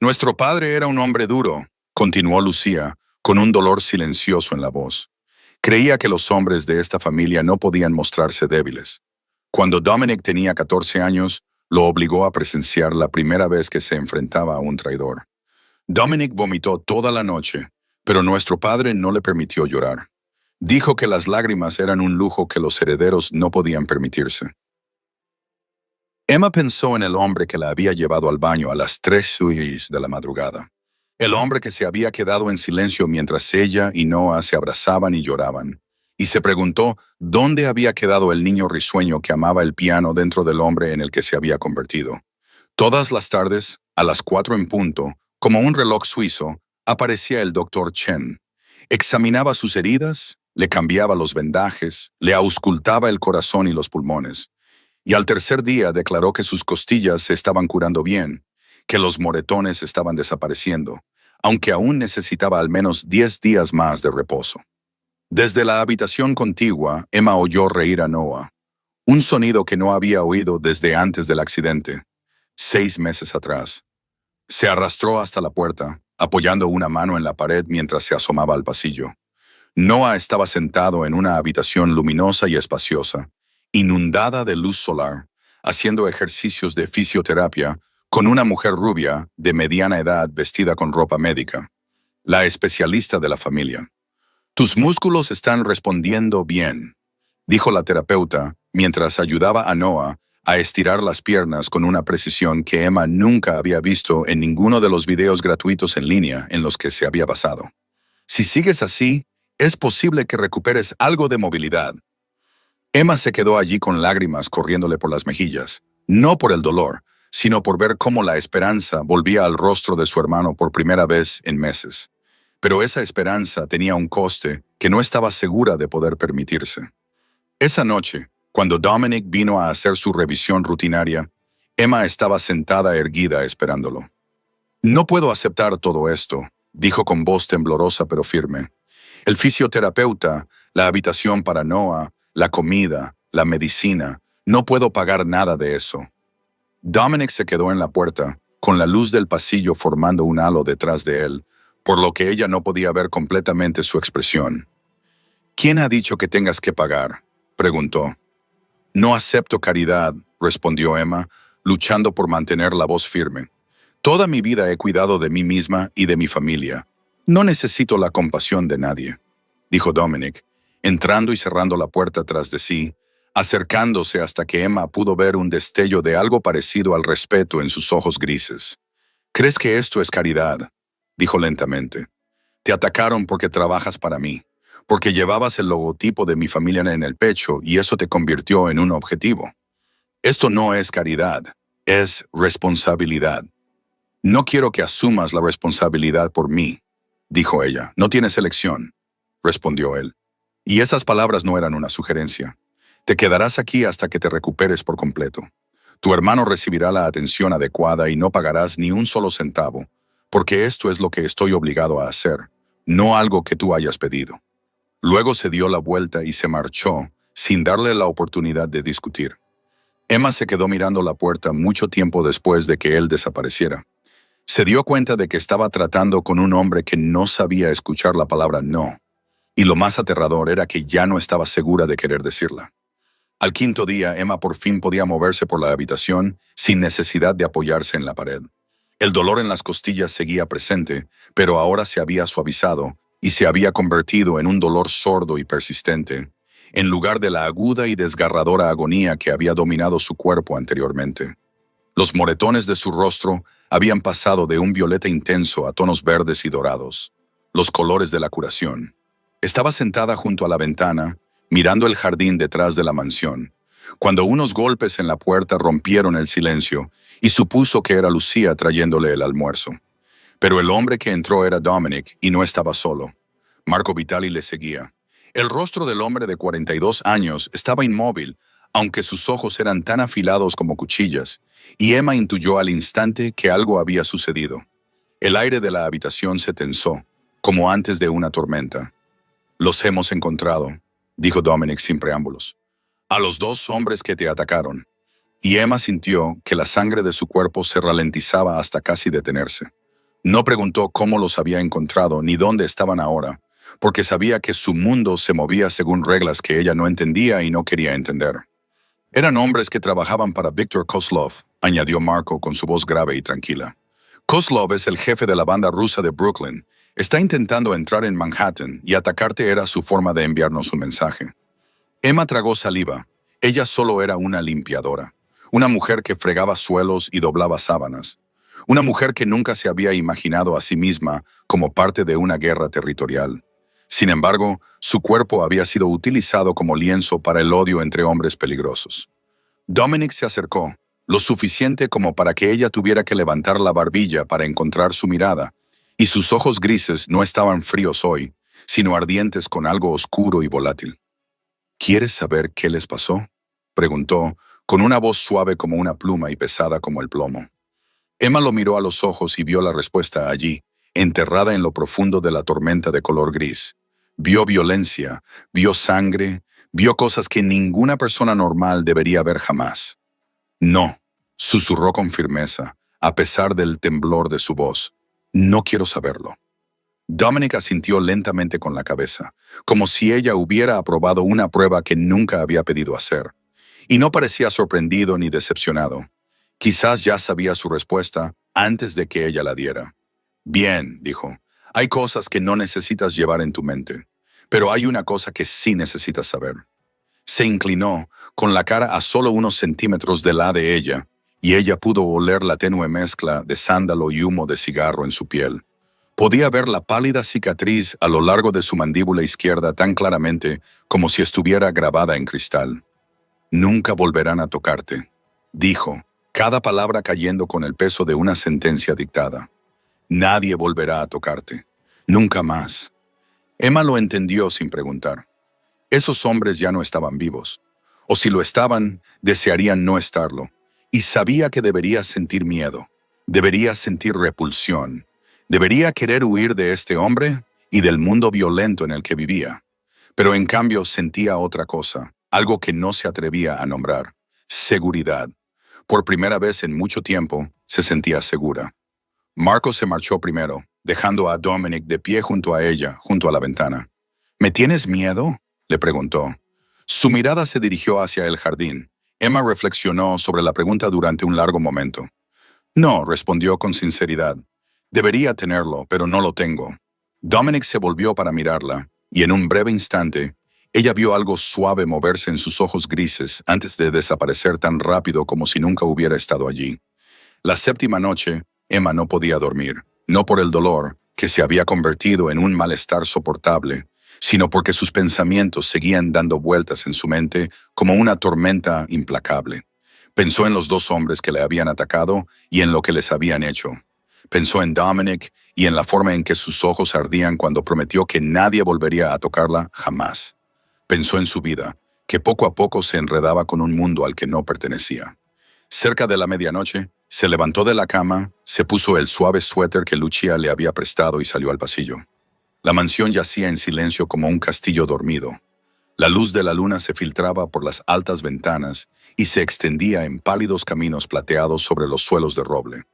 Nuestro padre era un hombre duro, continuó Lucía, con un dolor silencioso en la voz. Creía que los hombres de esta familia no podían mostrarse débiles. Cuando Dominic tenía 14 años, lo obligó a presenciar la primera vez que se enfrentaba a un traidor. Dominic vomitó toda la noche, pero nuestro padre no le permitió llorar. Dijo que las lágrimas eran un lujo que los herederos no podían permitirse. Emma pensó en el hombre que la había llevado al baño a las 3 de la madrugada. El hombre que se había quedado en silencio mientras ella y Noah se abrazaban y lloraban. Y se preguntó dónde había quedado el niño risueño que amaba el piano dentro del hombre en el que se había convertido. Todas las tardes, a las 4 en punto, como un reloj suizo, aparecía el doctor Chen. Examinaba sus heridas, le cambiaba los vendajes, le auscultaba el corazón y los pulmones. Y al tercer día declaró que sus costillas se estaban curando bien, que los moretones estaban desapareciendo, aunque aún necesitaba al menos 10 días más de reposo. Desde la habitación contigua, Emma oyó reír a Noah, un sonido que no había oído desde antes del accidente, 6 meses atrás. Se arrastró hasta la puerta, apoyando una mano en la pared mientras se asomaba al pasillo. Noah estaba sentado en una habitación luminosa y espaciosa, inundada de luz solar, haciendo ejercicios de fisioterapia con una mujer rubia de mediana edad vestida con ropa médica, la especialista de la familia. «Tus músculos están respondiendo bien», dijo la terapeuta mientras ayudaba a Noah a estirar las piernas con una precisión que Emma nunca había visto en ninguno de los videos gratuitos en línea en los que se había basado. «Si sigues así, es posible que recuperes algo de movilidad». Emma se quedó allí con lágrimas corriéndole por las mejillas, no por el dolor, sino por ver cómo la esperanza volvía al rostro de su hermano por primera vez en meses. Pero esa esperanza tenía un coste que no estaba segura de poder permitirse. Esa noche, cuando Dominic vino a hacer su revisión rutinaria, Emma estaba sentada erguida esperándolo. «No puedo aceptar todo esto», dijo con voz temblorosa pero firme. «El fisioterapeuta, la habitación para Noah, la comida, la medicina, no puedo pagar nada de eso». Dominic se quedó en la puerta, con la luz del pasillo formando un halo detrás de él, por lo que ella no podía ver completamente su expresión. ¿Quién ha dicho que tengas que pagar?, preguntó. No acepto caridad, respondió Emma, luchando por mantener la voz firme. Toda mi vida he cuidado de mí misma y de mi familia. No necesito la compasión de nadie, dijo Dominic, entrando y cerrando la puerta tras de sí, acercándose hasta que Emma pudo ver un destello de algo parecido al respeto en sus ojos grises. ¿Crees que esto es caridad?, dijo lentamente. Te atacaron porque trabajas para mí, porque llevabas el logotipo de mi familia en el pecho y eso te convirtió en un objetivo. Esto no es caridad, es responsabilidad. No quiero que asumas la responsabilidad por mí, dijo ella. No tienes elección, respondió él. Y esas palabras no eran una sugerencia. Te quedarás aquí hasta que te recuperes por completo. Tu hermano recibirá la atención adecuada y no pagarás ni un solo centavo, porque esto es lo que estoy obligado a hacer, no algo que tú hayas pedido. Luego se dio la vuelta y se marchó, sin darle la oportunidad de discutir. Emma se quedó mirando la puerta mucho tiempo después de que él desapareciera. Se dio cuenta de que estaba tratando con un hombre que no sabía escuchar la palabra no, y lo más aterrador era que ya no estaba segura de querer decirla. Al quinto día, Emma por fin podía moverse por la habitación sin necesidad de apoyarse en la pared. El dolor en las costillas seguía presente, pero ahora se había suavizado y se había convertido en un dolor sordo y persistente, en lugar de la aguda y desgarradora agonía que había dominado su cuerpo anteriormente. Los moretones de su rostro habían pasado de un violeta intenso a tonos verdes y dorados, los colores de la curación. Estaba sentada junto a la ventana, mirando el jardín detrás de la mansión, cuando unos golpes en la puerta rompieron el silencio y supuso que era Lucía trayéndole el almuerzo. Pero el hombre que entró era Dominic y no estaba solo. Marco Vitali le seguía. El rostro del hombre de 42 años estaba inmóvil, aunque sus ojos eran tan afilados como cuchillas, y Emma intuyó al instante que algo había sucedido. El aire de la habitación se tensó, como antes de una tormenta. «Los hemos encontrado», dijo Dominic sin preámbulos. «A los dos hombres que te atacaron». Y Emma sintió que la sangre de su cuerpo se ralentizaba hasta casi detenerse. No preguntó cómo los había encontrado ni dónde estaban ahora, porque sabía que su mundo se movía según reglas que ella no entendía y no quería entender. Eran hombres que trabajaban para Viktor Kozlov, añadió Marco con su voz grave y tranquila. Kozlov es el jefe de la banda rusa de Brooklyn. Está intentando entrar en Manhattan y atacarte era su forma de enviarnos un mensaje. Emma tragó saliva. Ella solo era una limpiadora. Una mujer que fregaba suelos y doblaba sábanas. Una mujer que nunca se había imaginado a sí misma como parte de una guerra territorial. Sin embargo, su cuerpo había sido utilizado como lienzo para el odio entre hombres peligrosos. Dominic se acercó, lo suficiente como para que ella tuviera que levantar la barbilla para encontrar su mirada, y sus ojos grises no estaban fríos hoy, sino ardientes con algo oscuro y volátil. «¿Quieres saber qué les pasó?», preguntó, con una voz suave como una pluma y pesada como el plomo. Emma lo miró a los ojos y vio la respuesta allí, enterrada en lo profundo de la tormenta de color gris. Vio violencia, vio sangre, vio cosas que ninguna persona normal debería ver jamás. «No», susurró con firmeza, a pesar del temblor de su voz. «No quiero saberlo». Dominic asintió lentamente con la cabeza, como si ella hubiera aprobado una prueba que nunca había pedido hacer. Y no parecía sorprendido ni decepcionado. Quizás ya sabía su respuesta antes de que ella la diera. «Bien», dijo, «hay cosas que no necesitas llevar en tu mente, pero hay una cosa que sí necesitas saber». Se inclinó, con la cara a solo unos centímetros de la de ella, y ella pudo oler la tenue mezcla de sándalo y humo de cigarro en su piel. Podía ver la pálida cicatriz a lo largo de su mandíbula izquierda tan claramente como si estuviera grabada en cristal. «Nunca volverán a tocarte», dijo, cada palabra cayendo con el peso de una sentencia dictada. «Nadie volverá a tocarte. Nunca más». Emma lo entendió sin preguntar. Esos hombres ya no estaban vivos. O si lo estaban, desearían no estarlo. Y sabía que debería sentir miedo. Debería sentir repulsión. Debería querer huir de este hombre y del mundo violento en el que vivía. Pero en cambio sentía otra cosa, algo que no se atrevía a nombrar: seguridad. Por primera vez en mucho tiempo, se sentía segura. Marco se marchó primero, dejando a Dominic de pie junto a ella, junto a la ventana. ¿Me tienes miedo?, le preguntó. Su mirada se dirigió hacia el jardín. Emma reflexionó sobre la pregunta durante un largo momento. No, respondió con sinceridad. Debería tenerlo, pero no lo tengo. Dominic se volvió para mirarla, y en un breve instante, ella vio algo suave moverse en sus ojos grises antes de desaparecer tan rápido como si nunca hubiera estado allí. La séptima noche, Emma no podía dormir, no por el dolor, que se había convertido en un malestar soportable, sino porque sus pensamientos seguían dando vueltas en su mente como una tormenta implacable. Pensó en los dos hombres que le habían atacado y en lo que les habían hecho. Pensó en Dominic y en la forma en que sus ojos ardían cuando prometió que nadie volvería a tocarla jamás. Pensó en su vida, que poco a poco se enredaba con un mundo al que no pertenecía. Cerca de la medianoche, se levantó de la cama, se puso el suave suéter que Lucia le había prestado y salió al pasillo. La mansión yacía en silencio como un castillo dormido. La luz de la luna se filtraba por las altas ventanas y se extendía en pálidos caminos plateados sobre los suelos de roble.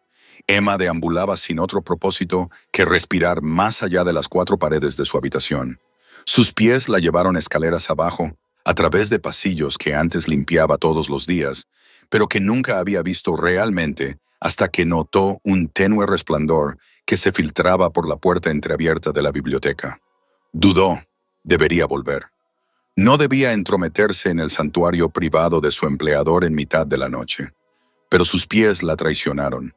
Emma deambulaba sin otro propósito que respirar más allá de las cuatro paredes de su habitación. Sus pies la llevaron escaleras abajo, a través de pasillos que antes limpiaba todos los días, pero que nunca había visto realmente hasta que notó un tenue resplandor que se filtraba por la puerta entreabierta de la biblioteca. Dudó. Debería volver. No debía entrometerse en el santuario privado de su empleador en mitad de la noche. Pero sus pies la traicionaron.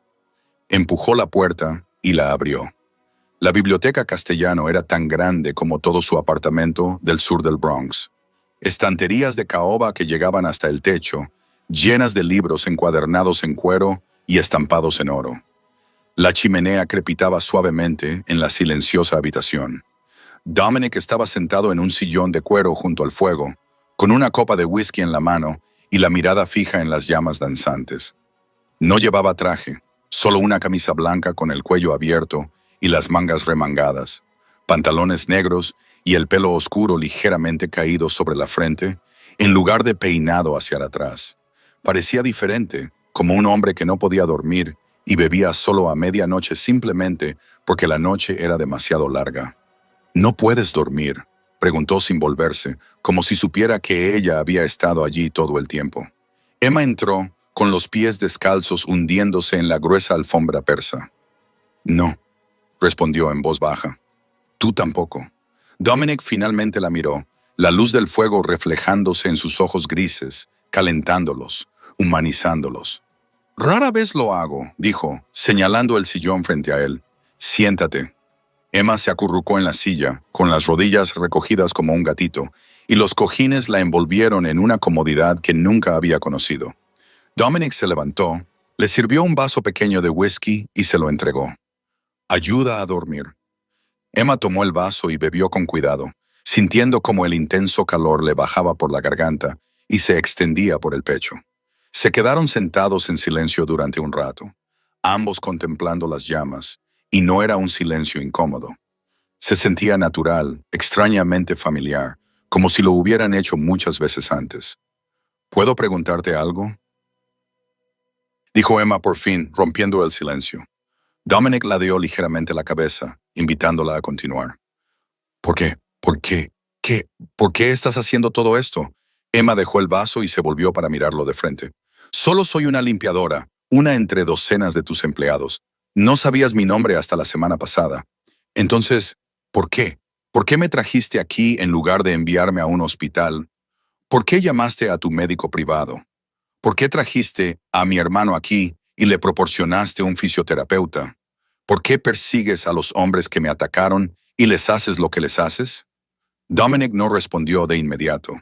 Empujó la puerta y la abrió. La biblioteca Castellano era tan grande como todo su apartamento del sur del Bronx. Estanterías de caoba que llegaban hasta el techo, llenas de libros encuadernados en cuero y estampados en oro. La chimenea crepitaba suavemente en la silenciosa habitación. Dominic estaba sentado en un sillón de cuero junto al fuego, con una copa de whisky en la mano y la mirada fija en las llamas danzantes. No llevaba traje, solo una camisa blanca con el cuello abierto y las mangas remangadas, pantalones negros y el pelo oscuro ligeramente caído sobre la frente, en lugar de peinado hacia atrás. Parecía diferente, como un hombre que no podía dormir y bebía solo a medianoche simplemente porque la noche era demasiado larga. ¿No puedes dormir?, preguntó sin volverse, como si supiera que ella había estado allí todo el tiempo. Emma entró, con los pies descalzos hundiéndose en la gruesa alfombra persa. No, respondió en voz baja. Tú tampoco. Dominic finalmente la miró, la luz del fuego reflejándose en sus ojos grises, calentándolos, humanizándolos. Rara vez lo hago, dijo, señalando el sillón frente a él. Siéntate. Emma se acurrucó en la silla, con las rodillas recogidas como un gatito, y los cojines la envolvieron en una comodidad que nunca había conocido. Dominic se levantó, le sirvió un vaso pequeño de whisky y se lo entregó. Ayuda a dormir. Emma tomó el vaso y bebió con cuidado, sintiendo como el intenso calor le bajaba por la garganta y se extendía por el pecho. Se quedaron sentados en silencio durante un rato, ambos contemplando las llamas, y no era un silencio incómodo. Se sentía natural, extrañamente familiar, como si lo hubieran hecho muchas veces antes. ¿Puedo preguntarte algo?, dijo Emma por fin, rompiendo el silencio. Dominic ladeó ligeramente la cabeza, invitándola a continuar. ¿Por qué? ¿Por qué? ¿Qué? ¿Por qué estás haciendo todo esto? Emma dejó el vaso y se volvió para mirarlo de frente. Solo soy una limpiadora, una entre docenas de tus empleados. No sabías mi nombre hasta la semana pasada. Entonces, ¿por qué? ¿Por qué me trajiste aquí en lugar de enviarme a un hospital? ¿Por qué llamaste a tu médico privado? ¿Por qué trajiste a mi hermano aquí y le proporcionaste un fisioterapeuta? ¿Por qué persigues a los hombres que me atacaron y les haces lo que les haces? Dominic no respondió de inmediato.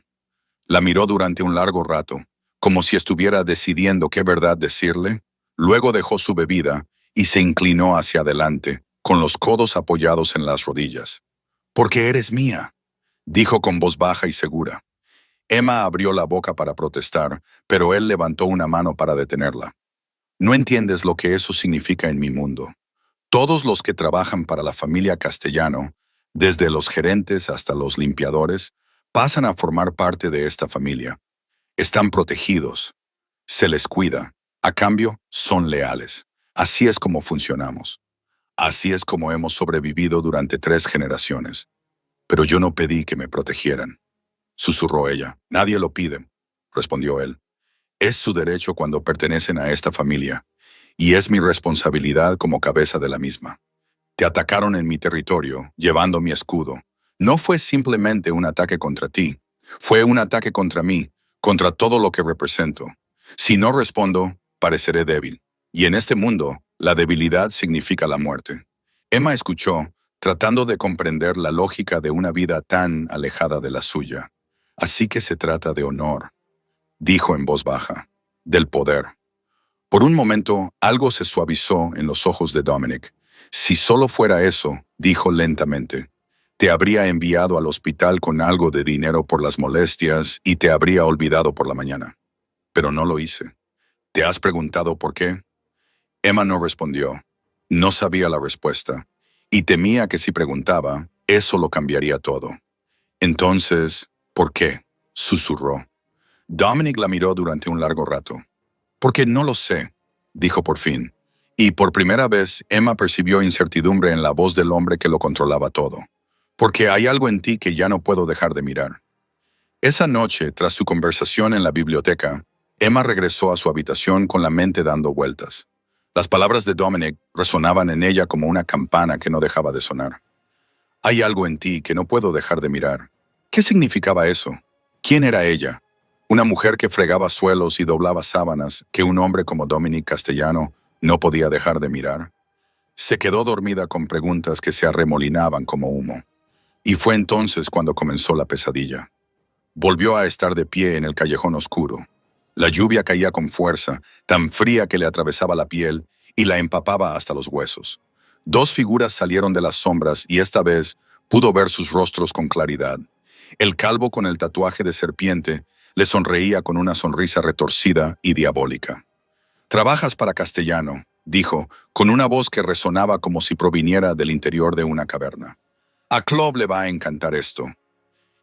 La miró durante un largo rato, como si estuviera decidiendo qué verdad decirle. Luego dejó su bebida y se inclinó hacia adelante, con los codos apoyados en las rodillas. «Porque eres mía», dijo con voz baja y segura. Emma abrió la boca para protestar, pero él levantó una mano para detenerla. «No entiendes lo que eso significa en mi mundo. Todos los que trabajan para la familia Castellano, desde los gerentes hasta los limpiadores, pasan a formar parte de esta familia. Están protegidos. Se les cuida. A cambio, son leales. Así es como funcionamos. Así es como hemos sobrevivido durante 3 generaciones. Pero yo no pedí que me protegieran, susurró ella. Nadie lo pide, respondió él. Es su derecho cuando pertenecen a esta familia, y es mi responsabilidad como cabeza de la misma. Te atacaron en mi territorio, llevando mi escudo. No fue simplemente un ataque contra ti, fue un ataque contra mí, contra todo lo que represento. Si no respondo, pareceré débil. Y en este mundo, la debilidad significa la muerte. Emma escuchó, tratando de comprender la lógica de una vida tan alejada de la suya. Así que se trata de honor, dijo en voz baja, del poder. Por un momento, algo se suavizó en los ojos de Dominic. Si solo fuera eso, dijo lentamente, te habría enviado al hospital con algo de dinero por las molestias y te habría olvidado por la mañana. Pero no lo hice. ¿Te has preguntado por qué? Emma no respondió. No sabía la respuesta, y temía que si preguntaba, eso lo cambiaría todo. Entonces, ¿por qué? Susurró. Dominic la miró durante un largo rato. Porque no lo sé, dijo por fin. Y por primera vez, Emma percibió incertidumbre en la voz del hombre que lo controlaba todo. Porque hay algo en ti que ya no puedo dejar de mirar. Esa noche, tras su conversación en la biblioteca, Emma regresó a su habitación con la mente dando vueltas. Las palabras de Dominic resonaban en ella como una campana que no dejaba de sonar. Hay algo en ti que no puedo dejar de mirar. ¿Qué significaba eso? ¿Quién era ella? Una mujer que fregaba suelos y doblaba sábanas que un hombre como Dominic Castellano no podía dejar de mirar. Se quedó dormida con preguntas que se arremolinaban como humo. Y fue entonces cuando comenzó la pesadilla. Volvió a estar de pie en el callejón oscuro. La lluvia caía con fuerza, tan fría que le atravesaba la piel y la empapaba hasta los huesos. Dos figuras salieron de las sombras y esta vez pudo ver sus rostros con claridad. El calvo con el tatuaje de serpiente le sonreía con una sonrisa retorcida y diabólica. «Trabajas para Castellano», dijo, con una voz que resonaba como si proviniera del interior de una caverna. «A Clove le va a encantar esto».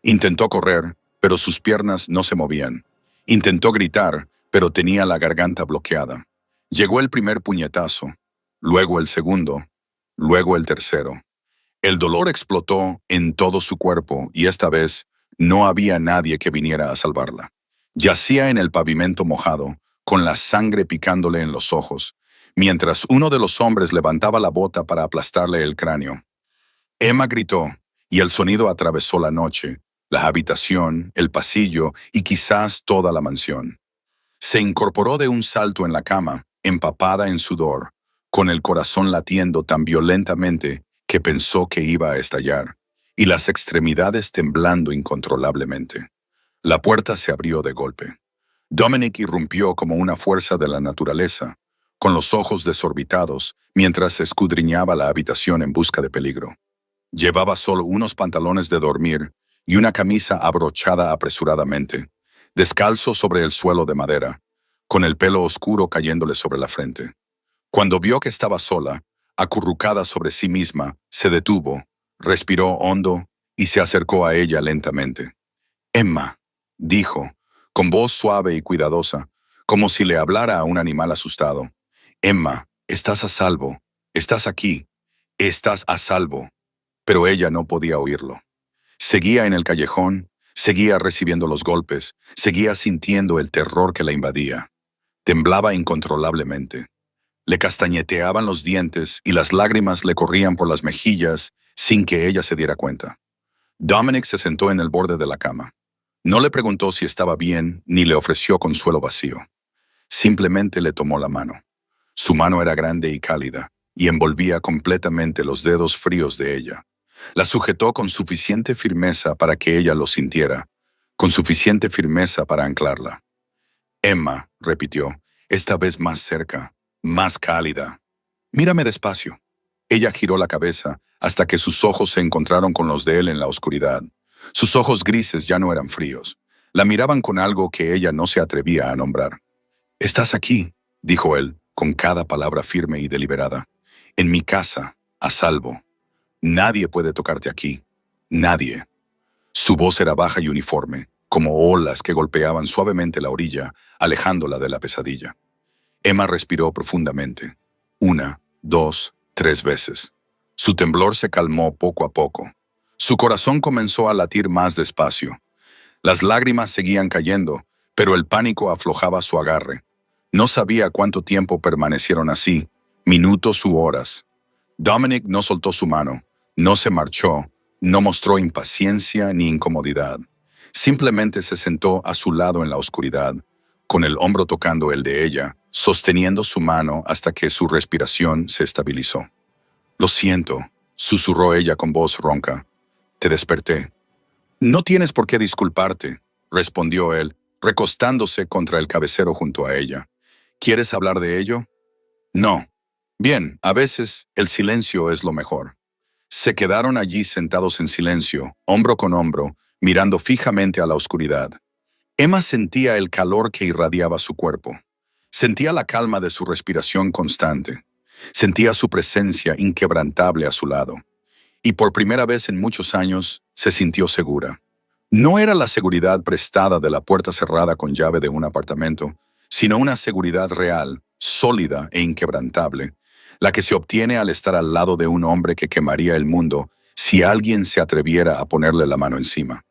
Intentó correr, pero sus piernas no se movían. Intentó gritar, pero tenía la garganta bloqueada. Llegó el primer puñetazo, luego el segundo, luego el tercero. El dolor explotó en todo su cuerpo y esta vez no había nadie que viniera a salvarla. Yacía en el pavimento mojado, con la sangre picándole en los ojos, mientras uno de los hombres levantaba la bota para aplastarle el cráneo. Emma gritó, y el sonido atravesó la noche, la habitación, el pasillo y quizás toda la mansión. Se incorporó de un salto en la cama, empapada en sudor, con el corazón latiendo tan violentamente que pensó que iba a estallar, y las extremidades temblando incontrolablemente. La puerta se abrió de golpe. Dominic irrumpió como una fuerza de la naturaleza, con los ojos desorbitados, mientras escudriñaba la habitación en busca de peligro. Llevaba solo unos pantalones de dormir y una camisa abrochada apresuradamente, descalzo sobre el suelo de madera, con el pelo oscuro cayéndole sobre la frente. Cuando vio que estaba sola, acurrucada sobre sí misma, se detuvo, respiró hondo y se acercó a ella lentamente. «Emma», dijo, con voz suave y cuidadosa, como si le hablara a un animal asustado. «Emma, estás a salvo, estás aquí, estás a salvo». Pero ella no podía oírlo. Seguía en el callejón, seguía recibiendo los golpes, seguía sintiendo el terror que la invadía. Temblaba incontrolablemente. Le castañeteaban los dientes y las lágrimas le corrían por las mejillas sin que ella se diera cuenta. Dominic se sentó en el borde de la cama. No le preguntó si estaba bien ni le ofreció consuelo vacío. Simplemente le tomó la mano. Su mano era grande y cálida y envolvía completamente los dedos fríos de ella. La sujetó con suficiente firmeza para que ella lo sintiera, con suficiente firmeza para anclarla. «Emma», repitió, esta vez más cerca, más cálida. «Mírame despacio». Ella giró la cabeza hasta que sus ojos se encontraron con los de él en la oscuridad. Sus ojos grises ya no eran fríos. La miraban con algo que ella no se atrevía a nombrar. «Estás aquí», dijo él, con cada palabra firme y deliberada. «En mi casa, a salvo. Nadie puede tocarte aquí. Nadie». Su voz era baja y uniforme, como olas que golpeaban suavemente la orilla, alejándola de la pesadilla. Emma respiró profundamente. 1, 2, 3 veces. Su temblor se calmó poco a poco. Su corazón comenzó a latir más despacio. Las lágrimas seguían cayendo, pero el pánico aflojaba su agarre. No sabía cuánto tiempo permanecieron así, minutos u horas. Dominic no soltó su mano, no se marchó, no mostró impaciencia ni incomodidad. Simplemente se sentó a su lado en la oscuridad, con el hombro tocando el de ella, sosteniendo su mano hasta que su respiración se estabilizó. «Lo siento», susurró ella con voz ronca. «Te desperté». «No tienes por qué disculparte», respondió él, recostándose contra el cabecero junto a ella. «¿Quieres hablar de ello?» «No». «Bien, a veces el silencio es lo mejor». Se quedaron allí sentados en silencio, hombro con hombro, mirando fijamente a la oscuridad. Emma sentía el calor que irradiaba su cuerpo. Sentía la calma de su respiración constante. Sentía su presencia inquebrantable a su lado. Y por primera vez en muchos años se sintió segura. No era la seguridad prestada de la puerta cerrada con llave de un apartamento, sino una seguridad real, sólida e inquebrantable, la que se obtiene al estar al lado de un hombre que quemaría el mundo si alguien se atreviera a ponerle la mano encima.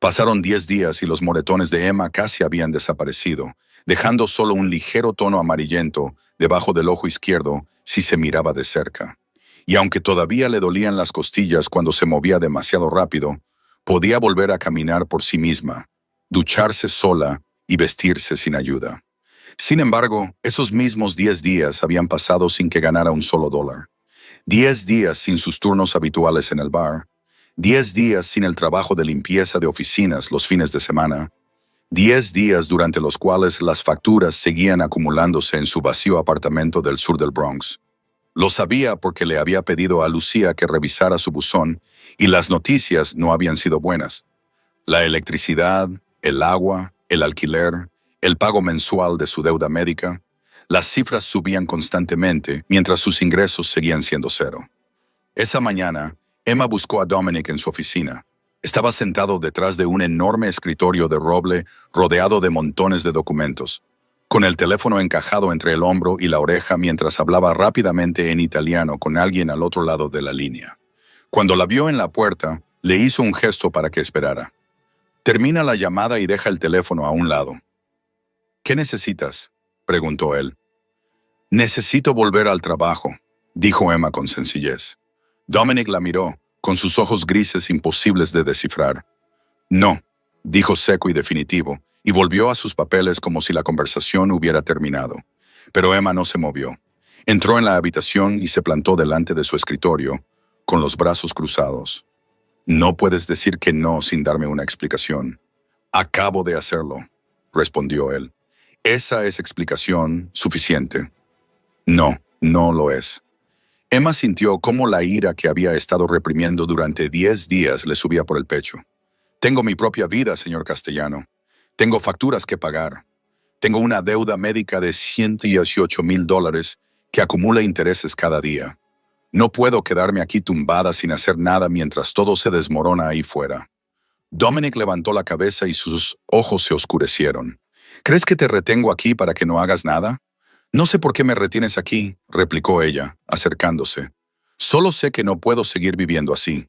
Pasaron 10 días y los moretones de Emma casi habían desaparecido, dejando solo un ligero tono amarillento debajo del ojo izquierdo si se miraba de cerca. Y aunque todavía le dolían las costillas cuando se movía demasiado rápido, podía volver a caminar por sí misma, ducharse sola y vestirse sin ayuda. Sin embargo, esos mismos 10 días habían pasado sin que ganara un solo dólar. 10 días sin sus turnos habituales en el bar. 10 días sin el trabajo de limpieza de oficinas los fines de semana. 10 días durante los cuales las facturas seguían acumulándose en su vacío apartamento del sur del Bronx. Lo sabía porque le había pedido a Lucía que revisara su buzón y las noticias no habían sido buenas. La electricidad, el agua, el alquiler, el pago mensual de su deuda médica, las cifras subían constantemente mientras sus ingresos seguían siendo cero. Esa mañana, Emma buscó a Dominic en su oficina. Estaba sentado detrás de un enorme escritorio de roble rodeado de montones de documentos, con el teléfono encajado entre el hombro y la oreja mientras hablaba rápidamente en italiano con alguien al otro lado de la línea. Cuando la vio en la puerta, le hizo un gesto para que esperara. Termina la llamada y deja el teléfono a un lado. «¿Qué necesitas?», preguntó él. «Necesito volver al trabajo», dijo Emma con sencillez. Dominic la miró, con sus ojos grises imposibles de descifrar. «No», dijo seco y definitivo, y volvió a sus papeles como si la conversación hubiera terminado. Pero Emma no se movió. Entró en la habitación y se plantó delante de su escritorio, con los brazos cruzados. «No puedes decir que no sin darme una explicación». «Acabo de hacerlo», respondió él. «Esa es explicación suficiente». «No, no lo es». Emma sintió cómo la ira que había estado reprimiendo durante 10 días le subía por el pecho. «Tengo mi propia vida, señor Castellano. Tengo facturas que pagar. Tengo una deuda médica de $118,000 que acumula intereses cada día. No puedo quedarme aquí tumbada sin hacer nada mientras todo se desmorona ahí fuera». Dominic levantó la cabeza y sus ojos se oscurecieron. «¿Crees que te retengo aquí para que no hagas nada?» «No sé por qué me retienes aquí», replicó ella, acercándose. «Solo sé que no puedo seguir viviendo así.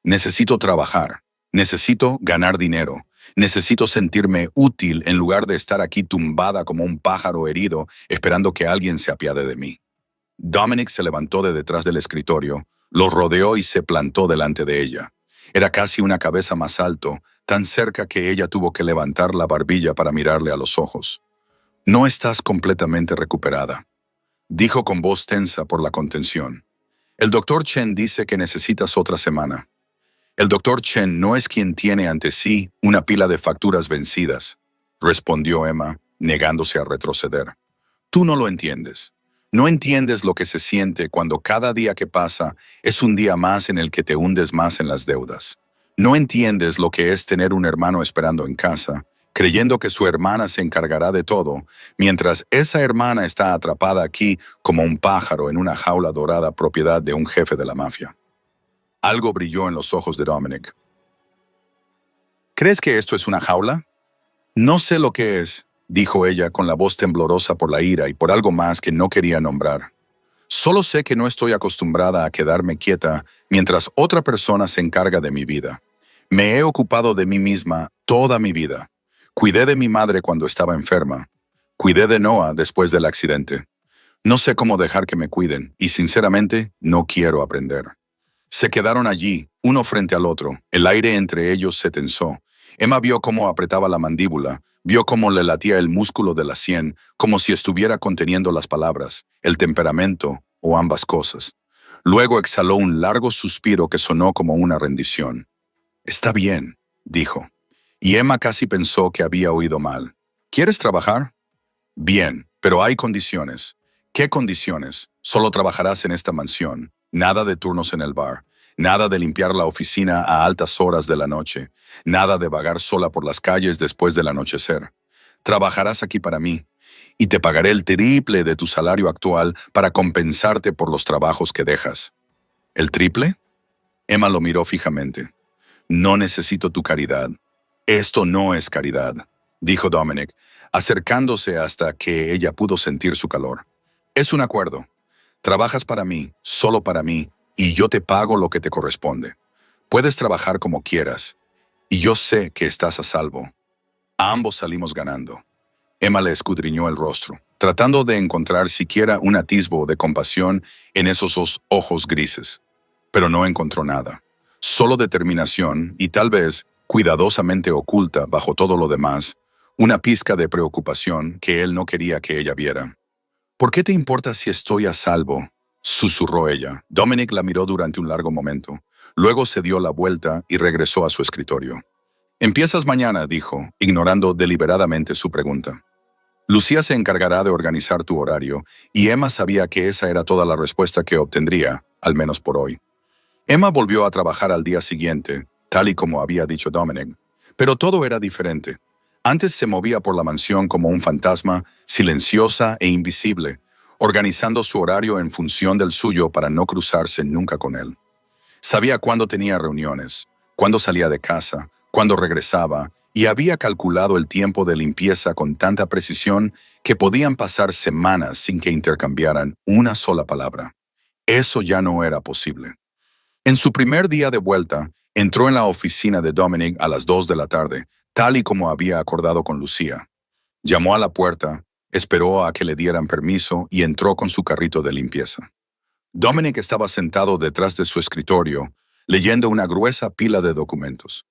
Necesito trabajar. Necesito ganar dinero. Necesito sentirme útil en lugar de estar aquí tumbada como un pájaro herido esperando que alguien se apiade de mí». Dominic se levantó de detrás del escritorio, lo rodeó y se plantó delante de ella. Era casi una cabeza más alto, tan cerca que ella tuvo que levantar la barbilla para mirarle a los ojos. «No estás completamente recuperada», dijo con voz tensa por la contención. «El doctor Chen dice que necesitas otra semana». «El doctor Chen no es quien tiene ante sí una pila de facturas vencidas», respondió Emma, negándose a retroceder. «Tú no lo entiendes. No entiendes lo que se siente cuando cada día que pasa es un día más en el que te hundes más en las deudas. No entiendes lo que es tener un hermano esperando en casa, creyendo que su hermana se encargará de todo, mientras esa hermana está atrapada aquí como un pájaro en una jaula dorada propiedad de un jefe de la mafia». Algo brilló en los ojos de Dominic. «¿Crees que esto es una jaula?» «No sé lo que es», dijo ella con la voz temblorosa por la ira y por algo más que no quería nombrar. Solo sé que no estoy acostumbrada a quedarme quieta mientras otra persona se encarga de mi vida. Me he ocupado de mí misma toda mi vida. Cuidé de mi madre cuando estaba enferma. Cuidé de Noah después del accidente. No sé cómo dejar que me cuiden y sinceramente no quiero aprender. Se quedaron allí, uno frente al otro. El aire entre ellos se tensó. Emma vio cómo apretaba la mandíbula, vio cómo le latía el músculo de la sien, como si estuviera conteniendo las palabras, el temperamento o ambas cosas. Luego exhaló un largo suspiro que sonó como una rendición. Está bien, dijo. Y Emma casi pensó que había oído mal. ¿Quieres trabajar? Bien, pero hay condiciones. ¿Qué condiciones? Solo trabajarás en esta mansión. Nada de turnos en el bar. Nada de limpiar la oficina a altas horas de la noche. Nada de vagar sola por las calles después del anochecer. Trabajarás aquí para mí, y te pagaré el triple de tu salario actual para compensarte por los trabajos que dejas. ¿El triple? Emma lo miró fijamente. No necesito tu caridad. Esto no es caridad, dijo Dominic, acercándose hasta que ella pudo sentir su calor. Es un acuerdo. Trabajas para mí, solo para mí, y yo te pago lo que te corresponde. Puedes trabajar como quieras, y yo sé que estás a salvo. Ambos salimos ganando. Emma le escudriñó el rostro, tratando de encontrar siquiera un atisbo de compasión en esos dos ojos grises. Pero no encontró nada. Solo determinación y tal vez, cuidadosamente oculta bajo todo lo demás, una pizca de preocupación que él no quería que ella viera. ¿Por qué te importa si estoy a salvo?, susurró ella. Dominic la miró durante un largo momento. Luego se dio la vuelta y regresó a su escritorio. Empiezas mañana, dijo, ignorando deliberadamente su pregunta. Lucía se encargará de organizar tu horario, y Emma sabía que esa era toda la respuesta que obtendría, al menos por hoy. Emma volvió a trabajar al día siguiente, tal y como había dicho Dominic, pero todo era diferente. Antes se movía por la mansión como un fantasma, silenciosa e invisible, organizando su horario en función del suyo para no cruzarse nunca con él. Sabía cuándo tenía reuniones, cuándo salía de casa, cuándo regresaba, y había calculado el tiempo de limpieza con tanta precisión que podían pasar semanas sin que intercambiaran una sola palabra. Eso ya no era posible. En su primer día de vuelta, entró en la oficina de Dominic a las 2 de la tarde, tal y como había acordado con Lucía. Llamó a la puerta, esperó a que le dieran permiso y entró con su carrito de limpieza. Dominic estaba sentado detrás de su escritorio, leyendo una gruesa pila de documentos.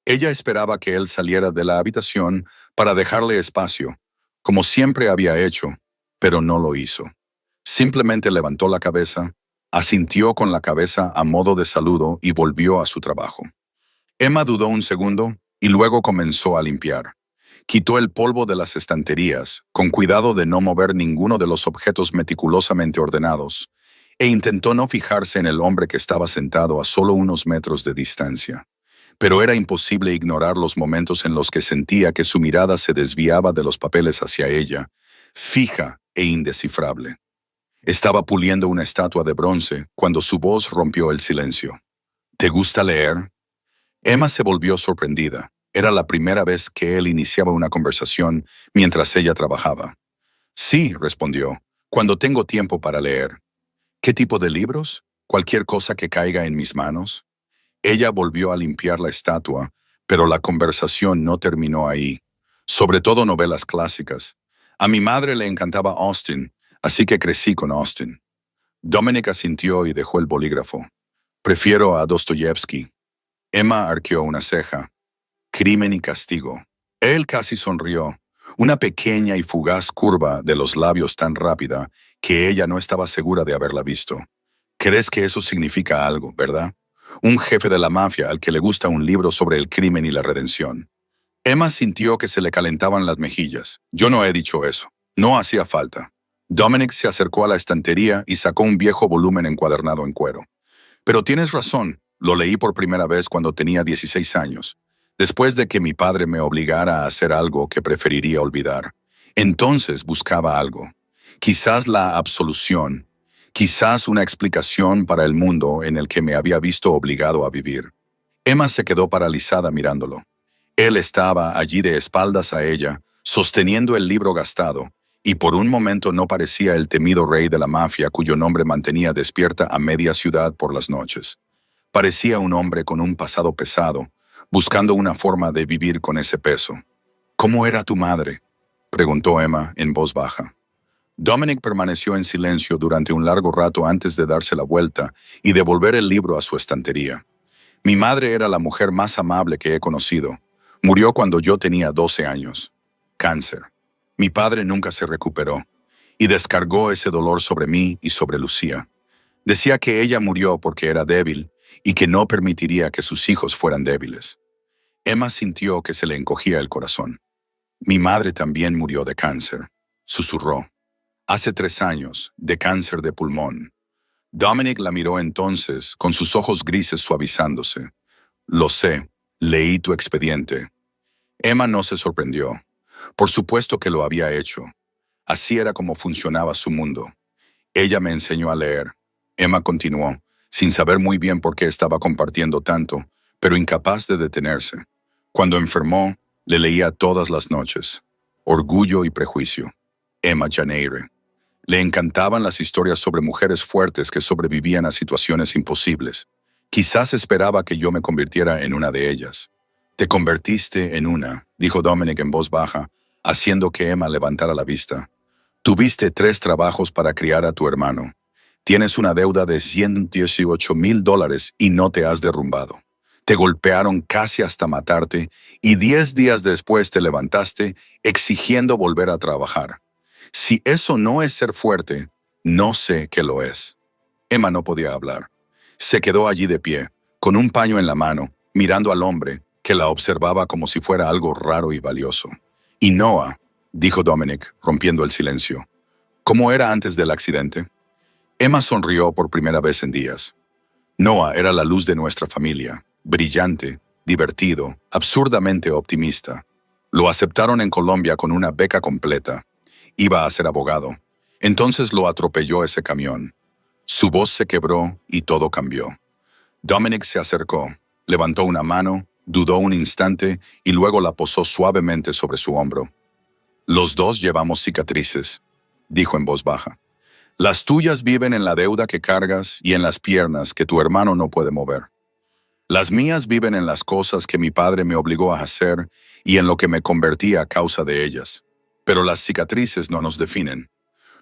Ella esperaba que él saliera de la habitación para dejarle espacio, como siempre había hecho, pero no lo hizo. Simplemente levantó la cabeza, asintió con la cabeza a modo de saludo y volvió a su trabajo. Emma dudó un segundo y luego comenzó a limpiar. Quitó el polvo de las estanterías, con cuidado de no mover ninguno de los objetos meticulosamente ordenados, e intentó no fijarse en el hombre que estaba sentado a solo unos metros de distancia. Pero era imposible ignorar los momentos en los que sentía que su mirada se desviaba de los papeles hacia ella, fija e indescifrable. Estaba puliendo una estatua de bronce cuando su voz rompió el silencio. ¿Te gusta leer? Emma se volvió sorprendida. Era la primera vez que él iniciaba una conversación mientras ella trabajaba. Sí, respondió, cuando tengo tiempo para leer. ¿Qué tipo de libros? ¿Cualquier cosa que caiga en mis manos? Ella volvió a limpiar la estatua, pero la conversación no terminó ahí. Sobre todo novelas clásicas. A mi madre le encantaba Austen, así que crecí con Austen. Dominic asintió y dejó el bolígrafo. Prefiero a Dostoyevsky. Emma arqueó una ceja. Crimen y castigo. Él casi sonrió. Una pequeña y fugaz curva de los labios tan rápida que ella no estaba segura de haberla visto. ¿Crees que eso significa algo, verdad? Un jefe de la mafia al que le gusta un libro sobre el crimen y la redención. Emma sintió que se le calentaban las mejillas. Yo no he dicho eso. No hacía falta. Dominic se acercó a la estantería y sacó un viejo volumen encuadernado en cuero. Pero tienes razón, lo leí por primera vez cuando tenía 16 años, después de que mi padre me obligara a hacer algo que preferiría olvidar. Entonces buscaba algo. Quizás la absolución, quizás una explicación para el mundo en el que me había visto obligado a vivir. Emma se quedó paralizada mirándolo. Él estaba allí de espaldas a ella, sosteniendo el libro gastado, y por un momento no parecía el temido rey de la mafia cuyo nombre mantenía despierta a media ciudad por las noches. Parecía un hombre con un pasado pesado, buscando una forma de vivir con ese peso. ¿Cómo era tu madre?, preguntó Emma en voz baja. Dominic permaneció en silencio durante un largo rato antes de darse la vuelta y devolver el libro a su estantería. Mi madre era la mujer más amable que he conocido. Murió cuando yo tenía 12 años. Cáncer. Mi padre nunca se recuperó y descargó ese dolor sobre mí y sobre Lucía. Decía que ella murió porque era débil y que no permitiría que sus hijos fueran débiles. Emma sintió que se le encogía el corazón. Mi madre también murió de cáncer, susurró. Hace 3 años, de cáncer de pulmón. Dominic la miró entonces, con sus ojos grises suavizándose. Lo sé, leí tu expediente. Emma no se sorprendió. Por supuesto que lo había hecho. Así era como funcionaba su mundo. Ella me enseñó a leer. Emma continuó, sin saber muy bien por qué estaba compartiendo tanto, pero incapaz de detenerse. Cuando enfermó, le leía todas las noches. Orgullo y prejuicio. Emma Janeire. Le encantaban las historias sobre mujeres fuertes que sobrevivían a situaciones imposibles. Quizás esperaba que yo me convirtiera en una de ellas. Te convertiste en una, dijo Dominic en voz baja, haciendo que Emma levantara la vista. Tuviste 3 trabajos para criar a tu hermano. Tienes una deuda de $118,000 y no te has derrumbado. Te golpearon casi hasta matarte y 10 días después te levantaste exigiendo volver a trabajar. Si eso no es ser fuerte, no sé qué lo es. Emma no podía hablar. Se quedó allí de pie, con un paño en la mano, mirando al hombre, que la observaba como si fuera algo raro y valioso. Y Noah, dijo Dominic, rompiendo el silencio. ¿Cómo era antes del accidente? Emma sonrió por primera vez en días. Noah era la luz de nuestra familia, brillante, divertido, absurdamente optimista. Lo aceptaron en Colombia con una beca completa. Iba a ser abogado. Entonces lo atropelló ese camión. Su voz se quebró y todo cambió. Dominic se acercó, levantó una mano, dudó un instante y luego la posó suavemente sobre su hombro. Los dos llevamos cicatrices, dijo en voz baja. Las tuyas viven en la deuda que cargas y en las piernas que tu hermano no puede mover. Las mías viven en las cosas que mi padre me obligó a hacer y en lo que me convertí a causa de ellas. Pero las cicatrices no nos definen.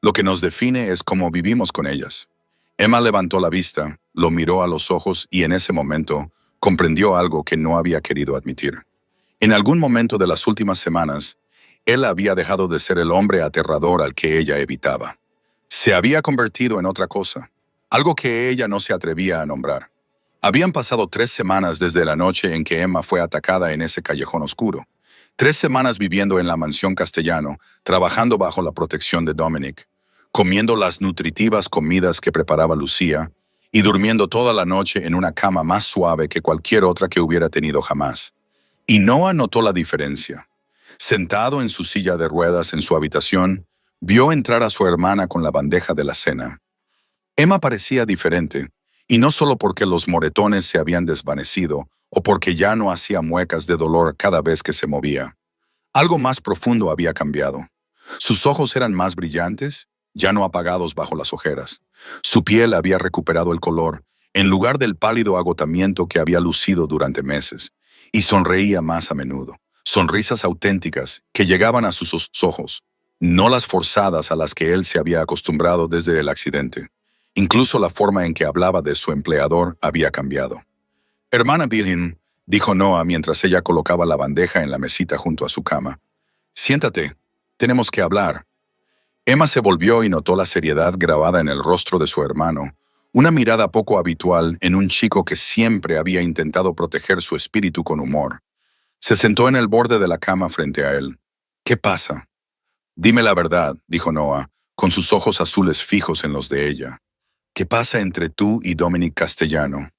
Lo que nos define es cómo vivimos con ellas. Emma levantó la vista, lo miró a los ojos y en ese momento comprendió algo que no había querido admitir. En algún momento de las últimas semanas, él había dejado de ser el hombre aterrador al que ella evitaba. Se había convertido en otra cosa, algo que ella no se atrevía a nombrar. Habían pasado 3 semanas desde la noche en que Emma fue atacada en ese callejón oscuro. 3 semanas viviendo en la mansión Castellano, trabajando bajo la protección de Dominic, comiendo las nutritivas comidas que preparaba Lucía y durmiendo toda la noche en una cama más suave que cualquier otra que hubiera tenido jamás. Y Noah notó la diferencia. Sentado en su silla de ruedas en su habitación, vio entrar a su hermana con la bandeja de la cena. Emma parecía diferente, y no solo porque los moretones se habían desvanecido o porque ya no hacía muecas de dolor cada vez que se movía. Algo más profundo había cambiado. Sus ojos eran más brillantes, ya no apagados bajo las ojeras. Su piel había recuperado el color, en lugar del pálido agotamiento que había lucido durante meses, y sonreía más a menudo. Sonrisas auténticas que llegaban a sus ojos, no las forzadas a las que él se había acostumbrado desde el accidente. Incluso la forma en que hablaba de su empleador había cambiado. «Hermana Bilhin», dijo Noah mientras ella colocaba la bandeja en la mesita junto a su cama. «Siéntate, tenemos que hablar». Emma se volvió y notó la seriedad grabada en el rostro de su hermano, una mirada poco habitual en un chico que siempre había intentado proteger su espíritu con humor. Se sentó en el borde de la cama frente a él. «¿Qué pasa?» «Dime la verdad», dijo Noah, con sus ojos azules fijos en los de ella. «¿Qué pasa entre tú y Dominic Castellano?»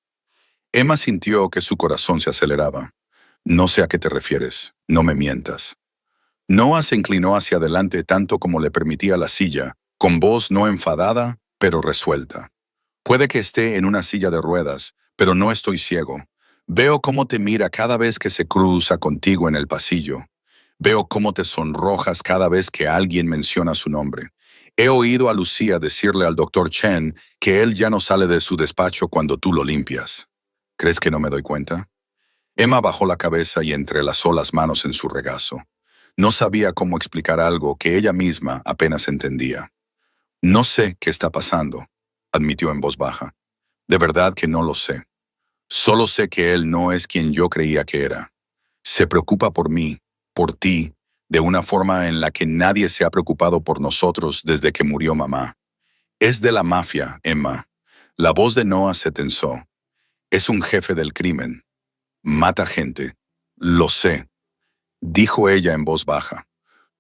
Emma sintió que su corazón se aceleraba. «No sé a qué te refieres, no me mientas». Noah se inclinó hacia adelante tanto como le permitía la silla, con voz no enfadada, pero resuelta. «Puede que esté en una silla de ruedas, pero no estoy ciego. Veo cómo te mira cada vez que se cruza contigo en el pasillo. Veo cómo te sonrojas cada vez que alguien menciona su nombre. He oído a Lucía decirle al doctor Chen que él ya no sale de su despacho cuando tú lo limpias. ¿Crees que no me doy cuenta? Emma bajó la cabeza y entrelazó las manos en su regazo. No sabía cómo explicar algo que ella misma apenas entendía. No sé qué está pasando, admitió en voz baja. De verdad que no lo sé. Solo sé que él no es quien yo creía que era. Se preocupa por mí, por ti, de una forma en la que nadie se ha preocupado por nosotros desde que murió mamá. Es de la mafia, Emma. La voz de Noah se tensó. Es un jefe del crimen. Mata gente. Lo sé, dijo ella en voz baja.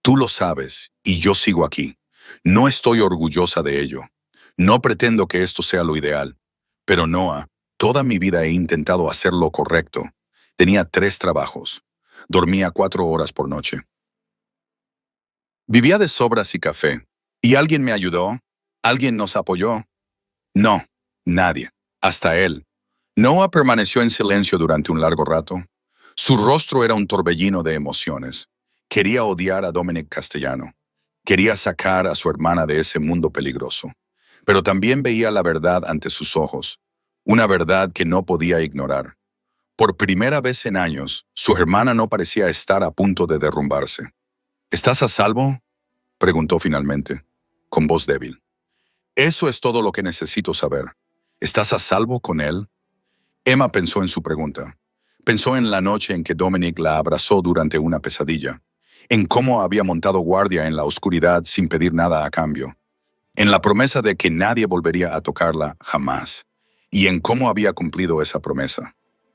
Tú lo sabes, y yo sigo aquí. No estoy orgullosa de ello. No pretendo que esto sea lo ideal. Pero Noah, toda mi vida he intentado hacer lo correcto. Tenía 3 trabajos. Dormía 4 horas por noche. Vivía de sobras y café. ¿Y alguien me ayudó? ¿Alguien nos apoyó? No, nadie. Hasta él. Noah permaneció en silencio durante un largo rato. Su rostro era un torbellino de emociones. Quería odiar a Dominic Castellano. Quería sacar a su hermana de ese mundo peligroso. Pero también veía la verdad ante sus ojos. Una verdad que no podía ignorar. Por primera vez en años, su hermana no parecía estar a punto de derrumbarse. ¿Estás a salvo?, preguntó finalmente, con voz débil. Eso es todo lo que necesito saber. ¿Estás a salvo con él? Emma pensó en su pregunta. Pensó en la noche en que Dominic la abrazó durante una pesadilla, en cómo había montado guardia en la oscuridad sin pedir nada a cambio, en la promesa de que nadie volvería a tocarla jamás, y en cómo había cumplido esa promesa.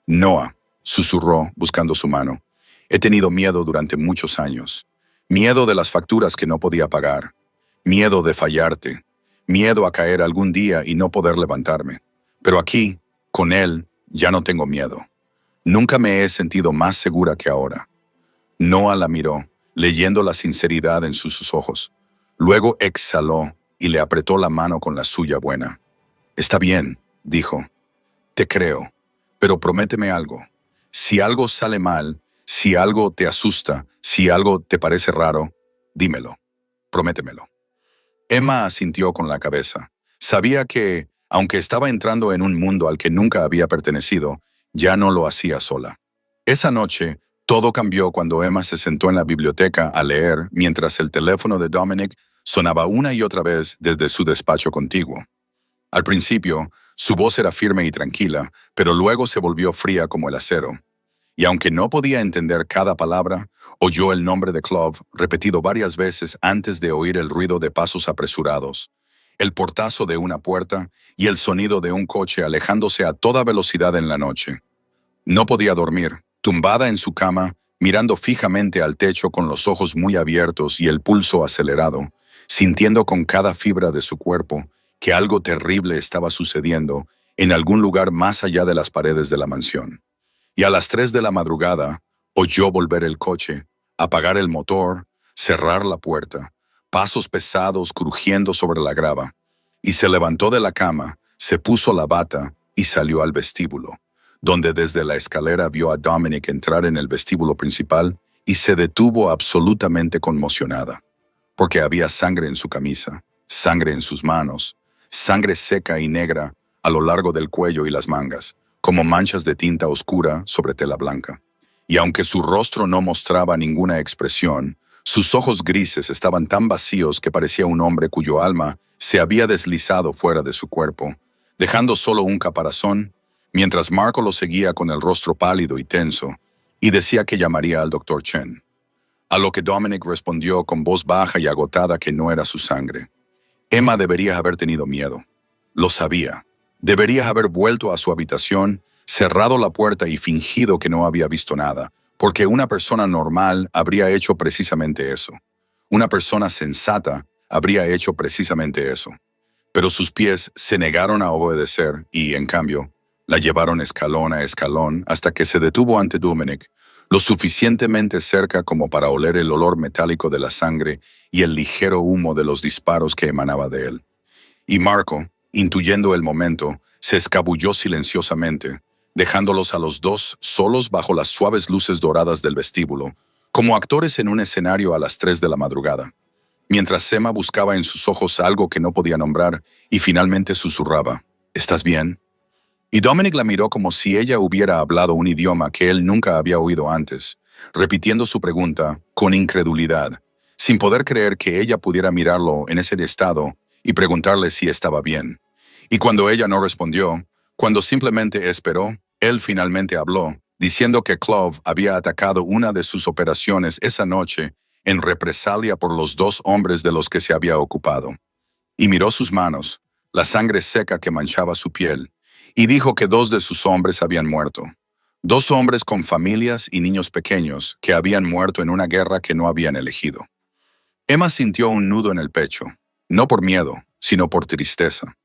Noah, susurró, buscando su mano. He tenido miedo durante muchos años. Miedo de las facturas que no podía pagar. Miedo de fallarte. Miedo a caer algún día y no poder levantarme. Pero aquí, con él, ya no tengo miedo. Nunca me he sentido más segura que ahora. Noah la miró, leyendo la sinceridad en sus ojos. Luego exhaló y le apretó la mano con la suya buena. Está bien, dijo. Te creo, pero prométeme algo. Si algo sale mal, si algo te asusta, si algo te parece raro, dímelo. Prométemelo. Emma asintió con la cabeza. Sabía que, aunque estaba entrando en un mundo al que nunca había pertenecido, ya no lo hacía sola. Esa noche, todo cambió cuando Emma se sentó en la biblioteca a leer mientras el teléfono de Dominic sonaba una y otra vez desde su despacho contiguo. Al principio, su voz era firme y tranquila, pero luego se volvió fría como el acero. Y aunque no podía entender cada palabra, oyó el nombre de Clove repetido varias veces antes de oír el ruido de pasos apresurados, el portazo de una puerta y el sonido de un coche alejándose a toda velocidad en la noche. No podía dormir, tumbada en su cama, mirando fijamente al techo con los ojos muy abiertos y el pulso acelerado, sintiendo con cada fibra de su cuerpo que algo terrible estaba sucediendo en algún lugar más allá de las paredes de la mansión. Y a las 3 de la madrugada, oyó volver el coche, apagar el motor, cerrar la puerta, pasos pesados crujiendo sobre la grava, y se levantó de la cama, se puso la bata y salió al vestíbulo, donde desde la escalera vio a Dominic entrar en el vestíbulo principal y se detuvo absolutamente conmocionada, porque había sangre en su camisa, sangre en sus manos, sangre seca y negra a lo largo del cuello y las mangas, como manchas de tinta oscura sobre tela blanca. Y aunque su rostro no mostraba ninguna expresión, sus ojos grises estaban tan vacíos que parecía un hombre cuyo alma se había deslizado fuera de su cuerpo, dejando solo un caparazón, mientras Marco lo seguía con el rostro pálido y tenso, y decía que llamaría al doctor Chen. A lo que Dominic respondió con voz baja y agotada que no era su sangre. Emma debería haber tenido miedo. Lo sabía. Debería haber vuelto a su habitación, cerrado la puerta y fingido que no había visto nada, porque una persona normal habría hecho precisamente eso. Una persona sensata habría hecho precisamente eso. Pero sus pies se negaron a obedecer y, en cambio, la llevaron escalón a escalón hasta que se detuvo ante Dominic, lo suficientemente cerca como para oler el olor metálico de la sangre y el ligero humo de los disparos que emanaba de él. Y Marco, intuyendo el momento, se escabulló silenciosamente, dejándolos a los dos solos bajo las suaves luces doradas del vestíbulo, como actores en un escenario a las 3 de la madrugada, mientras Emma buscaba en sus ojos algo que no podía nombrar y finalmente susurraba, ¿estás bien? Y Dominic la miró como si ella hubiera hablado un idioma que él nunca había oído antes, repitiendo su pregunta con incredulidad, sin poder creer que ella pudiera mirarlo en ese estado y preguntarle si estaba bien. Y cuando ella no respondió, cuando simplemente esperó, él finalmente habló, diciendo que Clove había atacado una de sus operaciones esa noche en represalia por los 2 hombres de los que se había ocupado. Y miró sus manos, la sangre seca que manchaba su piel, y dijo que 2 de sus hombres habían muerto. 2 hombres con familias y niños pequeños que habían muerto en una guerra que no habían elegido. Emma sintió un nudo en el pecho, no por miedo, sino por tristeza.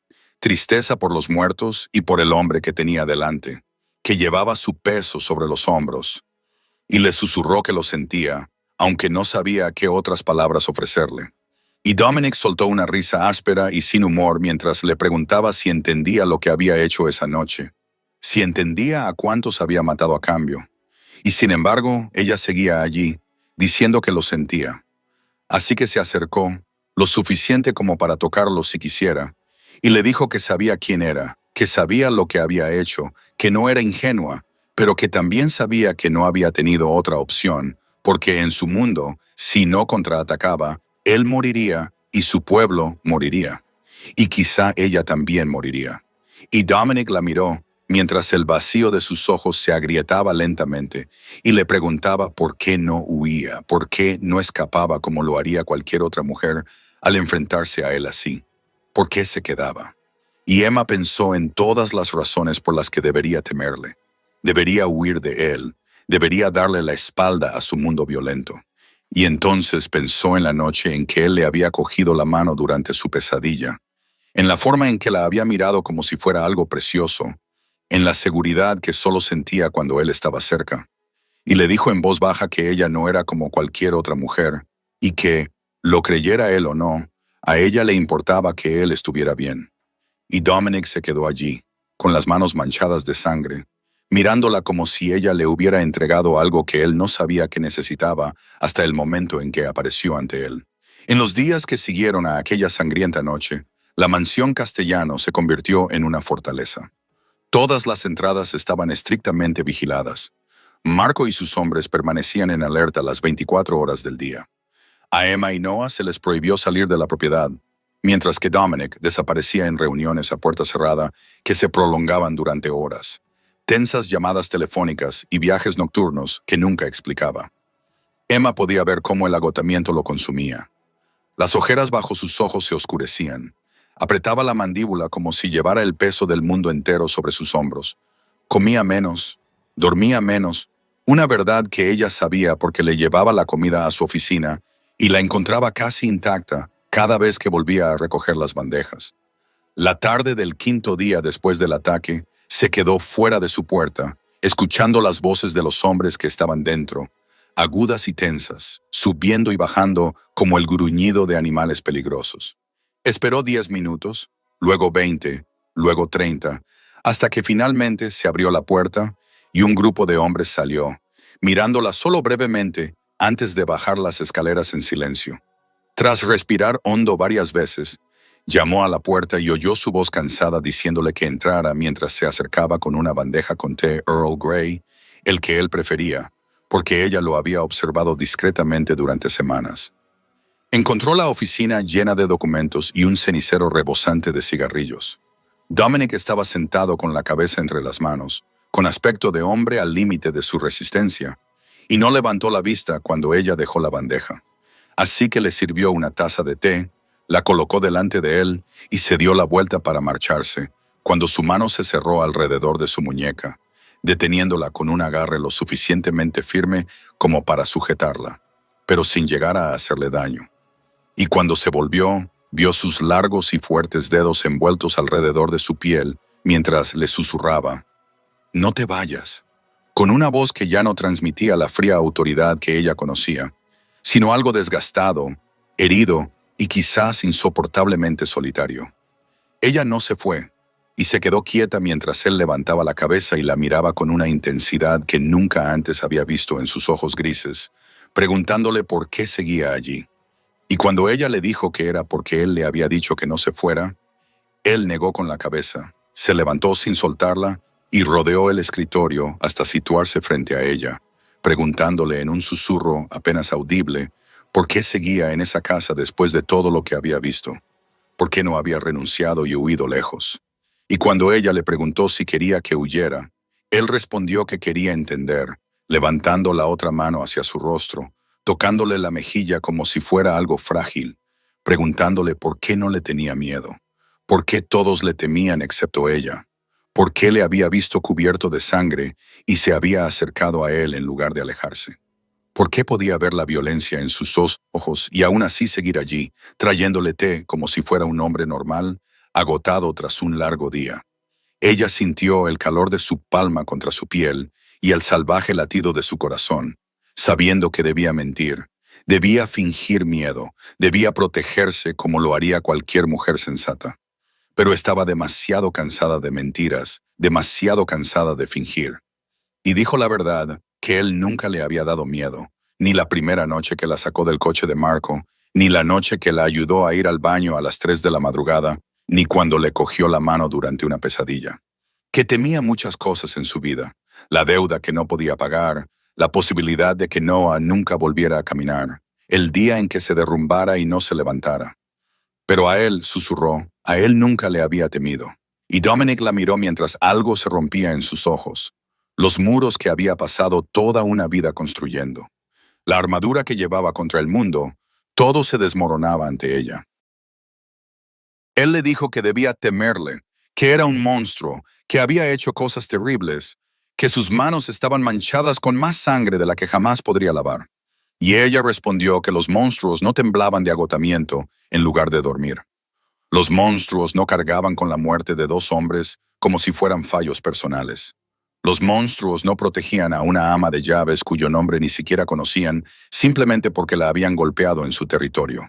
Tristeza por los muertos y por el hombre que tenía delante, que llevaba su peso sobre los hombros, y le susurró que lo sentía, aunque no sabía qué otras palabras ofrecerle. Y Dominic soltó una risa áspera y sin humor mientras le preguntaba si entendía lo que había hecho esa noche, si entendía a cuántos había matado a cambio. Y sin embargo, ella seguía allí, diciendo que lo sentía. Así que se acercó, lo suficiente como para tocarlo si quisiera, y le dijo que sabía quién era, que sabía lo que había hecho, que no era ingenua, pero que también sabía que no había tenido otra opción, porque en su mundo, si no contraatacaba, él moriría y su pueblo moriría. Y quizá ella también moriría. Y Dominic la miró, mientras el vacío de sus ojos se agrietaba lentamente, y le preguntaba por qué no huía, por qué no escapaba como lo haría cualquier otra mujer al enfrentarse a él así. ¿Por qué se quedaba? Y Emma pensó en todas las razones por las que debería temerle. Debería huir de él, debería darle la espalda a su mundo violento. Y entonces pensó en la noche en que él le había cogido la mano durante su pesadilla, en la forma en que la había mirado como si fuera algo precioso, en la seguridad que solo sentía cuando él estaba cerca. Y le dijo en voz baja que ella no era como cualquier otra mujer, y que, lo creyera él o no, a ella le importaba que él estuviera bien. Y Dominic se quedó allí, con las manos manchadas de sangre, mirándola como si ella le hubiera entregado algo que él no sabía que necesitaba hasta el momento en que apareció ante él. En los días que siguieron a aquella sangrienta noche, la mansión Castellano se convirtió en una fortaleza. Todas las entradas estaban estrictamente vigiladas. Marco y sus hombres permanecían en alerta las 24 horas del día. A Emma y Noah se les prohibió salir de la propiedad, mientras que Dominic desaparecía en reuniones a puerta cerrada que se prolongaban durante horas, tensas llamadas telefónicas y viajes nocturnos que nunca explicaba. Emma podía ver cómo el agotamiento lo consumía. Las ojeras bajo sus ojos se oscurecían. Apretaba la mandíbula como si llevara el peso del mundo entero sobre sus hombros. Comía menos, dormía menos, una verdad que ella sabía porque le llevaba la comida a su oficina y la encontraba casi intacta cada vez que volvía a recoger las bandejas. La tarde del 5.º día después del ataque, se quedó fuera de su puerta, escuchando las voces de los hombres que estaban dentro, agudas y tensas, subiendo y bajando como el gruñido de animales peligrosos. Esperó 10 minutos, luego 20, luego 30, hasta que finalmente se abrió la puerta y un grupo de hombres salió, mirándola solo brevemente antes de bajar las escaleras en silencio. Tras respirar hondo varias veces, llamó a la puerta y oyó su voz cansada diciéndole que entrara mientras se acercaba con una bandeja con té Earl Grey, el que él prefería, porque ella lo había observado discretamente durante semanas. Encontró la oficina llena de documentos y un cenicero rebosante de cigarrillos. Dominic estaba sentado con la cabeza entre las manos, con aspecto de hombre al límite de su resistencia, y no levantó la vista cuando ella dejó la bandeja. Así que le sirvió una taza de té, la colocó delante de él y se dio la vuelta para marcharse, cuando su mano se cerró alrededor de su muñeca, deteniéndola con un agarre lo suficientemente firme como para sujetarla, pero sin llegar a hacerle daño. Y cuando se volvió, vio sus largos y fuertes dedos envueltos alrededor de su piel mientras le susurraba, «No te vayas», con una voz que ya no transmitía la fría autoridad que ella conocía, sino algo desgastado, herido y quizás insoportablemente solitario. Ella no se fue, y se quedó quieta mientras él levantaba la cabeza y la miraba con una intensidad que nunca antes había visto en sus ojos grises, preguntándole por qué seguía allí. Y cuando ella le dijo que era porque él le había dicho que no se fuera, él negó con la cabeza, se levantó sin soltarla y rodeó el escritorio hasta situarse frente a ella, preguntándole en un susurro apenas audible por qué seguía en esa casa después de todo lo que había visto, por qué no había renunciado y huido lejos. Y cuando ella le preguntó si quería que huyera, él respondió que quería entender, levantando la otra mano hacia su rostro, tocándole la mejilla como si fuera algo frágil, preguntándole por qué no le tenía miedo, por qué todos le temían excepto ella, por qué le había visto cubierto de sangre y se había acercado a él en lugar de alejarse. ¿Por qué podía ver la violencia en sus ojos y aún así seguir allí, trayéndole té como si fuera un hombre normal, agotado tras un largo día? Ella sintió el calor de su palma contra su piel y el salvaje latido de su corazón, sabiendo que debía mentir, debía fingir miedo, debía protegerse como lo haría cualquier mujer sensata. Pero estaba demasiado cansada de mentiras, demasiado cansada de fingir. Y dijo la verdad, que él nunca le había dado miedo, ni la primera noche que la sacó del coche de Marco, ni la noche que la ayudó a ir al baño a las 3 de la madrugada, ni cuando le cogió la mano durante una pesadilla. Que temía muchas cosas en su vida, la deuda que no podía pagar, la posibilidad de que Noah nunca volviera a caminar, el día en que se derrumbara y no se levantara. Pero a él, susurró, a él nunca le había temido. Y Dominic la miró mientras algo se rompía en sus ojos. Los muros que había pasado toda una vida construyendo. La armadura que llevaba contra el mundo, todo se desmoronaba ante ella. Él le dijo que debía temerle, que era un monstruo, que había hecho cosas terribles, que sus manos estaban manchadas con más sangre de la que jamás podría lavar. Y ella respondió que los monstruos no temblaban de agotamiento en lugar de dormir. Los monstruos no cargaban con la muerte de dos hombres como si fueran fallos personales. Los monstruos no protegían a una ama de llaves cuyo nombre ni siquiera conocían simplemente porque la habían golpeado en su territorio.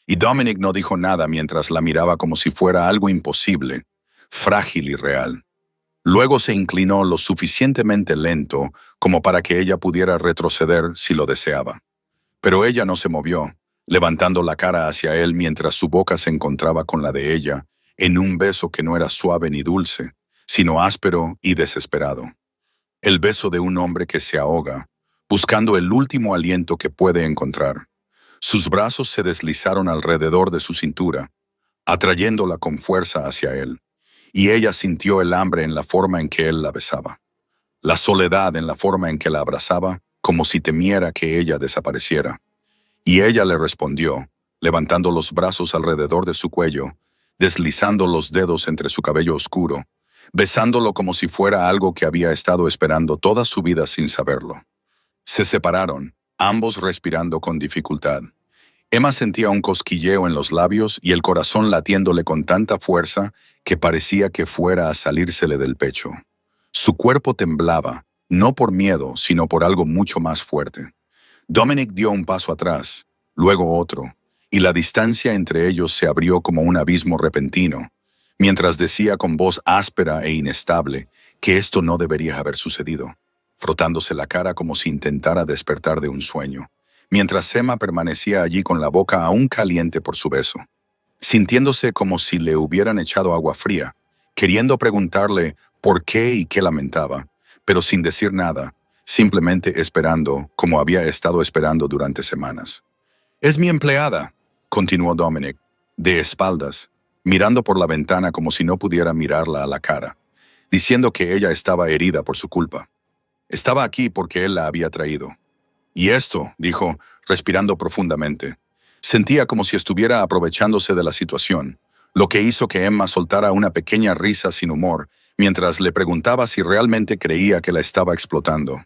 Y Dominic no dijo nada mientras la miraba como si fuera algo imposible, frágil y real. Luego se inclinó lo suficientemente lento como para que ella pudiera retroceder si lo deseaba. Pero ella no se movió, levantando la cara hacia él mientras su boca se encontraba con la de ella, en un beso que no era suave ni dulce, sino áspero y desesperado. El beso de un hombre que se ahoga, buscando el último aliento que puede encontrar. Sus brazos se deslizaron alrededor de su cintura, atrayéndola con fuerza hacia él, y ella sintió el hambre en la forma en que él la besaba, la soledad en la forma en que la abrazaba, como si temiera que ella desapareciera. Y ella le respondió, levantando los brazos alrededor de su cuello, deslizando los dedos entre su cabello oscuro, besándolo como si fuera algo que había estado esperando toda su vida sin saberlo. Se separaron, ambos respirando con dificultad. Emma sentía un cosquilleo en los labios y el corazón latiéndole con tanta fuerza que parecía que fuera a salírsele del pecho. Su cuerpo temblaba, no por miedo, sino por algo mucho más fuerte. Dominic dio un paso atrás, luego otro, y la distancia entre ellos se abrió como un abismo repentino, mientras decía con voz áspera e inestable que esto no debería haber sucedido, frotándose la cara como si intentara despertar de un sueño, mientras Emma permanecía allí con la boca aún caliente por su beso, sintiéndose como si le hubieran echado agua fría, queriendo preguntarle por qué y qué lamentaba, pero sin decir nada, simplemente esperando como había estado esperando durante semanas. «Es mi empleada», continuó Dominic, de espaldas, mirando por la ventana como si no pudiera mirarla a la cara, diciendo que ella estaba herida por su culpa. Estaba aquí porque él la había traído. Y esto, dijo, respirando profundamente, sentía como si estuviera aprovechándose de la situación, lo que hizo que Emma soltara una pequeña risa sin humor mientras le preguntaba si realmente creía que la estaba explotando.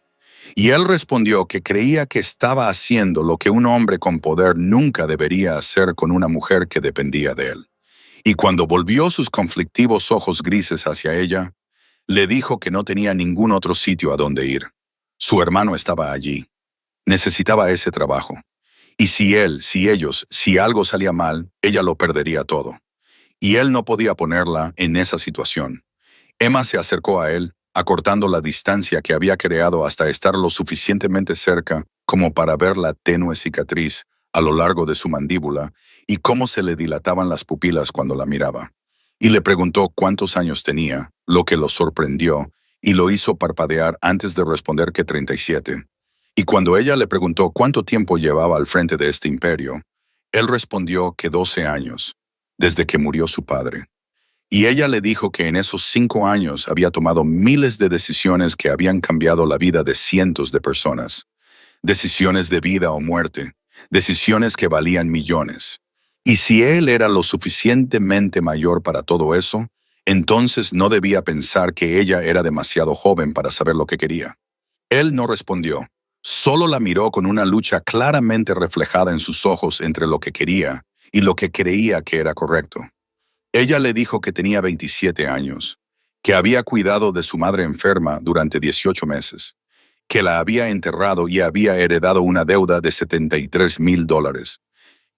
Y él respondió que creía que estaba haciendo lo que un hombre con poder nunca debería hacer con una mujer que dependía de él. Y cuando volvió sus conflictivos ojos grises hacia ella, le dijo que no tenía ningún otro sitio a donde ir. Su hermano estaba allí. Necesitaba ese trabajo. Y si algo salía mal, ella lo perdería todo. Y él no podía ponerla en esa situación. Emma se acercó a él, acortando la distancia que había creado hasta estar lo suficientemente cerca como para ver la tenue cicatriz a lo largo de su mandíbula y cómo se le dilataban las pupilas cuando la miraba. Y le preguntó cuántos años tenía, lo que lo sorprendió y lo hizo parpadear antes de responder que 37. Y cuando ella le preguntó cuánto tiempo llevaba al frente de este imperio, él respondió que 12 años, desde que murió su padre. Y ella le dijo que en esos 5 años había tomado miles de decisiones que habían cambiado la vida de cientos de personas. Decisiones de vida o muerte, decisiones que valían millones. Y si él era lo suficientemente mayor para todo eso, entonces no debía pensar que ella era demasiado joven para saber lo que quería. Él no respondió, solo la miró con una lucha claramente reflejada en sus ojos entre lo que quería y lo que creía que era correcto. Ella le dijo que tenía 27 años, que había cuidado de su madre enferma durante 18 meses, que la había enterrado y había heredado una deuda de $73,000,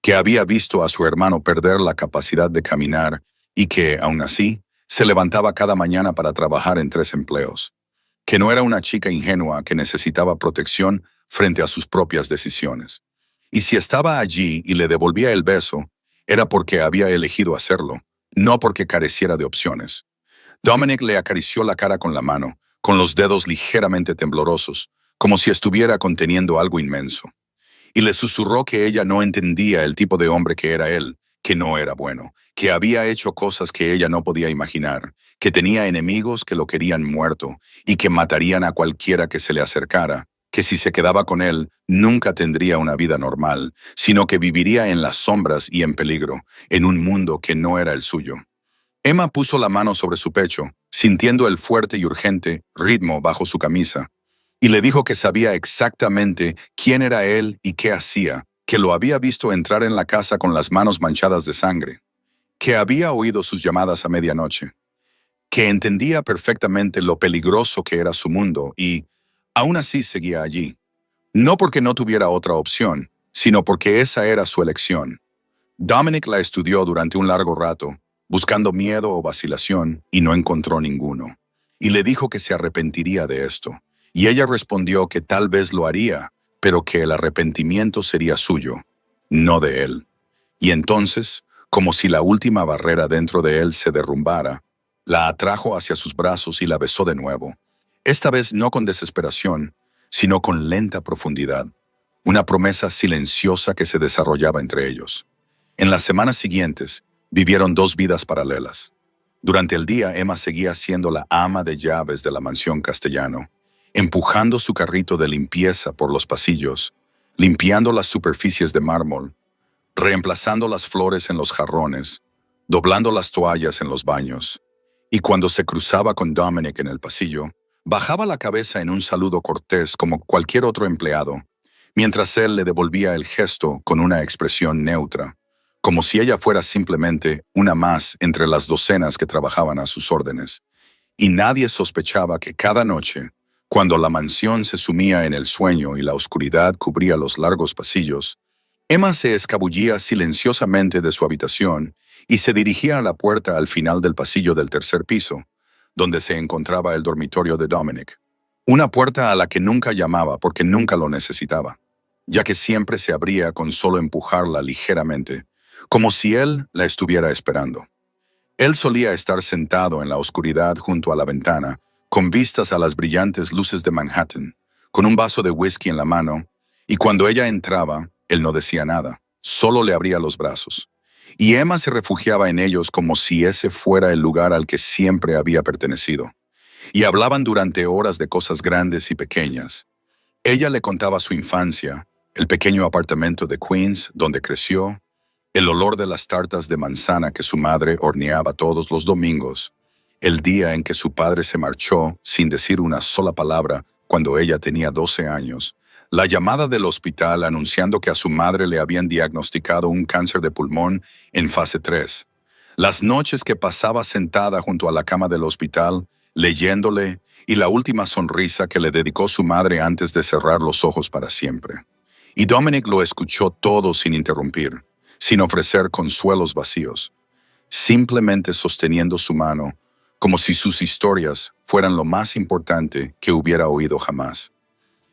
que había visto a su hermano perder la capacidad de caminar y que, aún así, se levantaba cada mañana para trabajar en 3 empleos, que no era una chica ingenua que necesitaba protección frente a sus propias decisiones. Y si estaba allí y le devolvía el beso, era porque había elegido hacerlo, no porque careciera de opciones. Dominic le acarició la cara con la mano, con los dedos ligeramente temblorosos, como si estuviera conteniendo algo inmenso. Y le susurró que ella no entendía el tipo de hombre que era él, que no era bueno, que había hecho cosas que ella no podía imaginar, que tenía enemigos que lo querían muerto y que matarían a cualquiera que se le acercara, que si se quedaba con él nunca tendría una vida normal, sino que viviría en las sombras y en peligro, en un mundo que no era el suyo. Emma puso la mano sobre su pecho, sintiendo el fuerte y urgente ritmo bajo su camisa, y le dijo que sabía exactamente quién era él y qué hacía, que lo había visto entrar en la casa con las manos manchadas de sangre, que había oído sus llamadas a medianoche, que entendía perfectamente lo peligroso que era su mundo y, aún así, seguía allí. No porque no tuviera otra opción, sino porque esa era su elección. Dominic la estudió durante un largo rato, buscando miedo o vacilación, y no encontró ninguno. Y le dijo que se arrepentiría de esto. Y ella respondió que tal vez lo haría, pero que el arrepentimiento sería suyo, no de él. Y entonces, como si la última barrera dentro de él se derrumbara, la atrajo hacia sus brazos y la besó de nuevo. Esta vez no con desesperación, sino con lenta profundidad. Una promesa silenciosa que se desarrollaba entre ellos. En las semanas siguientes, vivieron 2 vidas paralelas. Durante el día, Emma seguía siendo la ama de llaves de la mansión Castellano, empujando su carrito de limpieza por los pasillos, limpiando las superficies de mármol, reemplazando las flores en los jarrones, doblando las toallas en los baños. Y cuando se cruzaba con Dominic en el pasillo, bajaba la cabeza en un saludo cortés como cualquier otro empleado, mientras él le devolvía el gesto con una expresión neutra, como si ella fuera simplemente una más entre las docenas que trabajaban a sus órdenes. Y nadie sospechaba que cada noche, cuando la mansión se sumía en el sueño y la oscuridad cubría los largos pasillos, Emma se escabullía silenciosamente de su habitación y se dirigía a la puerta al final del pasillo del 3er piso, donde se encontraba el dormitorio de Dominic. Una puerta a la que nunca llamaba porque nunca lo necesitaba, ya que siempre se abría con solo empujarla ligeramente, como si él la estuviera esperando. Él solía estar sentado en la oscuridad junto a la ventana, con vistas a las brillantes luces de Manhattan, con un vaso de whisky en la mano, y cuando ella entraba, él no decía nada, solo le abría los brazos. Y Emma se refugiaba en ellos como si ese fuera el lugar al que siempre había pertenecido. Y hablaban durante horas de cosas grandes y pequeñas. Ella le contaba su infancia, el pequeño apartamento de Queens donde creció, el olor de las tartas de manzana que su madre horneaba todos los domingos, el día en que su padre se marchó sin decir una sola palabra cuando ella tenía 12 años, la llamada del hospital anunciando que a su madre le habían diagnosticado un cáncer de pulmón en fase 3, las noches que pasaba sentada junto a la cama del hospital, leyéndole, y la última sonrisa que le dedicó su madre antes de cerrar los ojos para siempre. Y Dominic lo escuchó todo sin interrumpir, sin ofrecer consuelos vacíos, simplemente sosteniendo su mano, como si sus historias fueran lo más importante que hubiera oído jamás.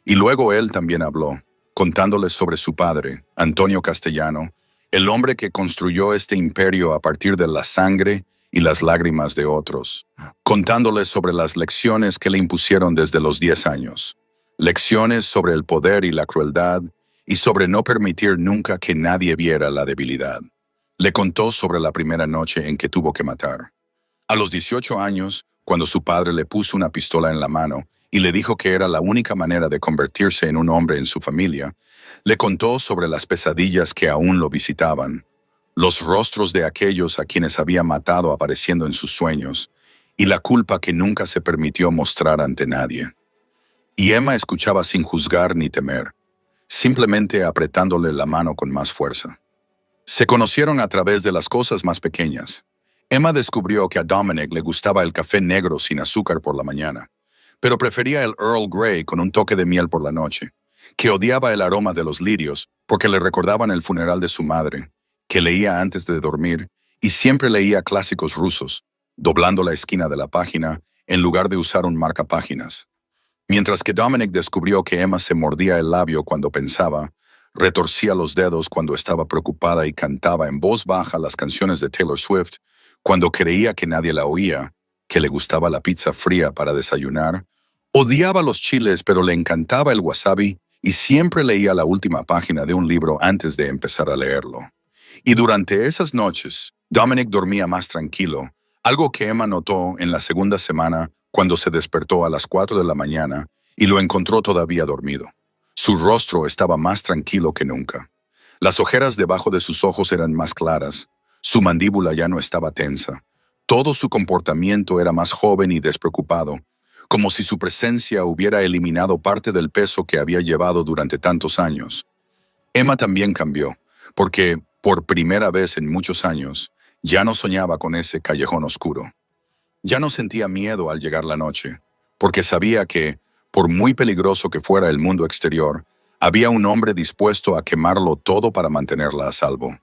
Y luego él también habló, contándole sobre su padre, Antonio Castellano, el hombre que construyó este imperio a partir de la sangre y las lágrimas de otros, contándole sobre las lecciones que le impusieron desde los 10 años, lecciones sobre el poder y la crueldad, y sobre no permitir nunca que nadie viera la debilidad. Le contó sobre la primera noche en que tuvo que matar. A los 18 años, cuando su padre le puso una pistola en la mano y le dijo que era la única manera de convertirse en un hombre en su familia, le contó sobre las pesadillas que aún lo visitaban, los rostros de aquellos a quienes había matado apareciendo en sus sueños, y la culpa que nunca se permitió mostrar ante nadie. Y Emma escuchaba sin juzgar ni temer, simplemente apretándole la mano con más fuerza. Se conocieron a través de las cosas más pequeñas. Emma descubrió que a Dominic le gustaba el café negro sin azúcar por la mañana, pero prefería el Earl Grey con un toque de miel por la noche, que odiaba el aroma de los lirios porque le recordaban el funeral de su madre, que leía antes de dormir y siempre leía clásicos rusos, doblando la esquina de la página en lugar de usar un marcapáginas. Mientras que Dominic descubrió que Emma se mordía el labio cuando pensaba, retorcía los dedos cuando estaba preocupada y cantaba en voz baja las canciones de Taylor Swift cuando creía que nadie la oía, que le gustaba la pizza fría para desayunar, odiaba los chiles pero le encantaba el wasabi y siempre leía la última página de un libro antes de empezar a leerlo. Y durante esas noches, Dominic dormía más tranquilo, algo que Emma notó en la segunda semana cuando se despertó a las 4 de la mañana y lo encontró todavía dormido. Su rostro estaba más tranquilo que nunca. Las ojeras debajo de sus ojos eran más claras, su mandíbula ya no estaba tensa. Todo su comportamiento era más joven y despreocupado, como si su presencia hubiera eliminado parte del peso que había llevado durante tantos años. Emma también cambió, porque, por primera vez en muchos años, ya no soñaba con ese callejón oscuro. Ya no sentía miedo al llegar la noche, porque sabía que, por muy peligroso que fuera el mundo exterior, había un hombre dispuesto a quemarlo todo para mantenerla a salvo.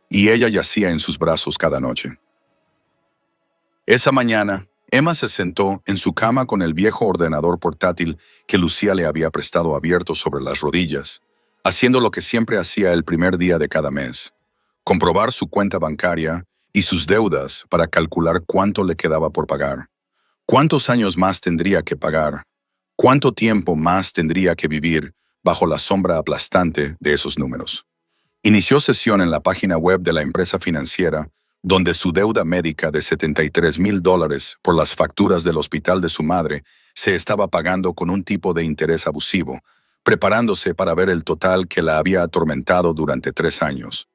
Y ella yacía en sus brazos cada noche. Esa mañana, Emma se sentó en su cama con el viejo ordenador portátil que Lucía le había prestado abierto sobre las rodillas, haciendo lo que siempre hacía el primer día de cada mes: comprobar su cuenta bancaria y sus deudas para calcular cuánto le quedaba por pagar, cuántos años más tendría que pagar, cuánto tiempo más tendría que vivir bajo la sombra aplastante de esos números. Inició sesión en la página web de la empresa financiera, donde su deuda médica de $73,000 por las facturas del hospital de su madre se estaba pagando con un tipo de interés abusivo, preparándose para ver el total que la había atormentado durante 3 años.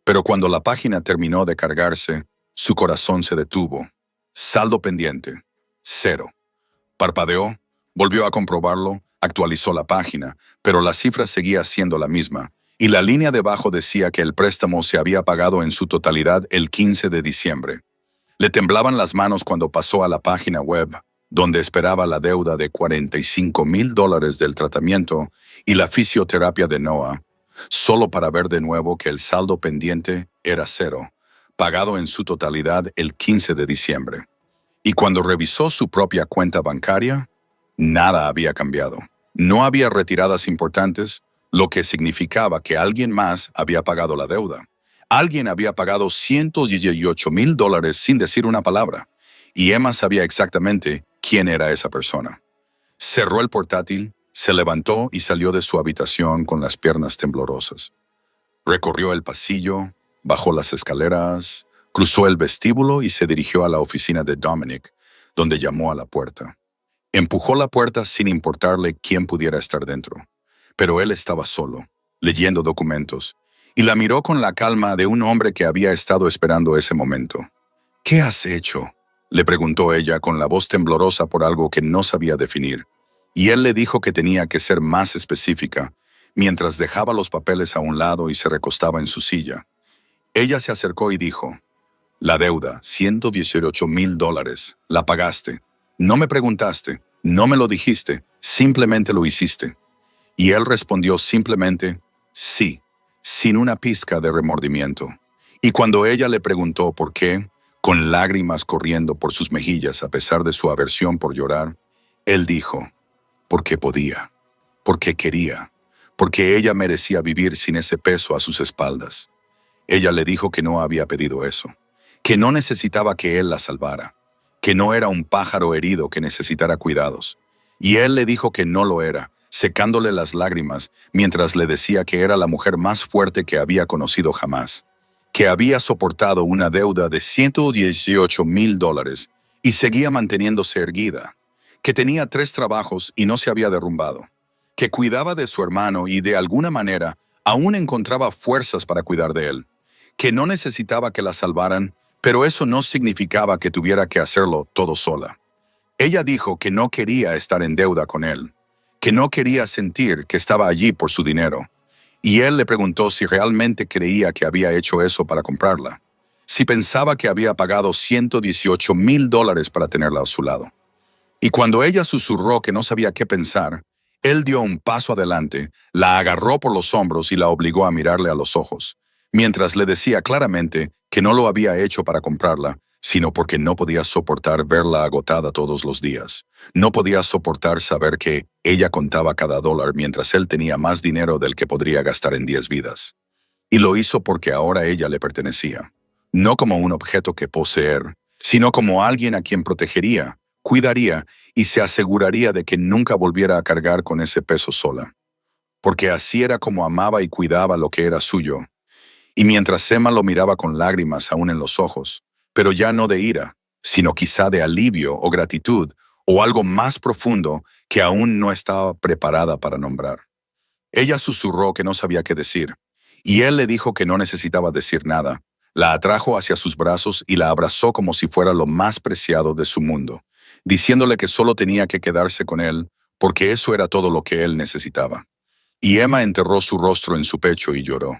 Pero cuando la página terminó de cargarse, su corazón se detuvo. Saldo pendiente: 0. Parpadeó, volvió a comprobarlo, actualizó la página, pero la cifra seguía siendo la misma, y la línea debajo decía que el préstamo se había pagado en su totalidad el 15 de diciembre. Le temblaban las manos cuando pasó a la página web, donde esperaba la deuda de $45,000 del tratamiento y la fisioterapia de Noah, solo para ver de nuevo que el saldo pendiente era 0, pagado en su totalidad el 15 de diciembre. Y cuando revisó su propia cuenta bancaria, nada había cambiado. No había retiradas importantes, lo que significaba que alguien más había pagado la deuda. Alguien había pagado $118,000 sin decir una palabra, y Emma sabía exactamente quién era esa persona. Cerró el portátil, se levantó y salió de su habitación con las piernas temblorosas. Recorrió el pasillo, bajó las escaleras, cruzó el vestíbulo y se dirigió a la oficina de Dominic, donde llamó a la puerta. Empujó la puerta sin importarle quién pudiera estar dentro, pero él estaba solo, leyendo documentos, y la miró con la calma de un hombre que había estado esperando ese momento. «¿Qué has hecho?», le preguntó ella con la voz temblorosa por algo que no sabía definir, y él le dijo que tenía que ser más específica, mientras dejaba los papeles a un lado y se recostaba en su silla. Ella se acercó y dijo: «La deuda, $118,000, la pagaste. No me preguntaste, no me lo dijiste, simplemente lo hiciste». Y él respondió simplemente: «Sí», sin una pizca de remordimiento. Y cuando ella le preguntó por qué, con lágrimas corriendo por sus mejillas a pesar de su aversión por llorar, él dijo: «Porque podía, porque quería, porque ella merecía vivir sin ese peso a sus espaldas. Ella le dijo que no había pedido eso, que no necesitaba que él la salvara, que no era un pájaro herido que necesitara cuidados. Y él le dijo que no lo era, secándole las lágrimas mientras le decía que era la mujer más fuerte que había conocido jamás, que había soportado una deuda de $118,000 y seguía manteniéndose erguida, que tenía 3 trabajos y no se había derrumbado, que cuidaba de su hermano y de alguna manera aún encontraba fuerzas para cuidar de él, que no necesitaba que la salvaran, pero eso no significaba que tuviera que hacerlo todo sola. Ella dijo que no quería estar en deuda con él, que no quería sentir que estaba allí por su dinero, y él le preguntó si realmente creía que había hecho eso para comprarla, si pensaba que había pagado $118,000 para tenerla a su lado. Y cuando ella susurró que no sabía qué pensar, él dio un paso adelante, la agarró por los hombros y la obligó a mirarle a los ojos, mientras le decía claramente que no lo había hecho para comprarla, sino porque no podía soportar verla agotada todos los días. No podía soportar saber que ella contaba cada dólar mientras él tenía más dinero del que podría gastar en 10 vidas. Y lo hizo porque ahora ella le pertenecía, no como un objeto que poseer, sino como alguien a quien protegería, cuidaría y se aseguraría de que nunca volviera a cargar con ese peso sola. Porque así era como amaba y cuidaba lo que era suyo. Y mientras Emma lo miraba con lágrimas aún en los ojos, pero ya no de ira, sino quizá de alivio o gratitud o algo más profundo que aún no estaba preparada para nombrar. Ella susurró que no sabía qué decir, y él le dijo que no necesitaba decir nada. La atrajo hacia sus brazos y la abrazó como si fuera lo más preciado de su mundo, diciéndole que solo tenía que quedarse con él, porque eso era todo lo que él necesitaba. Y Emma enterró su rostro en su pecho y lloró.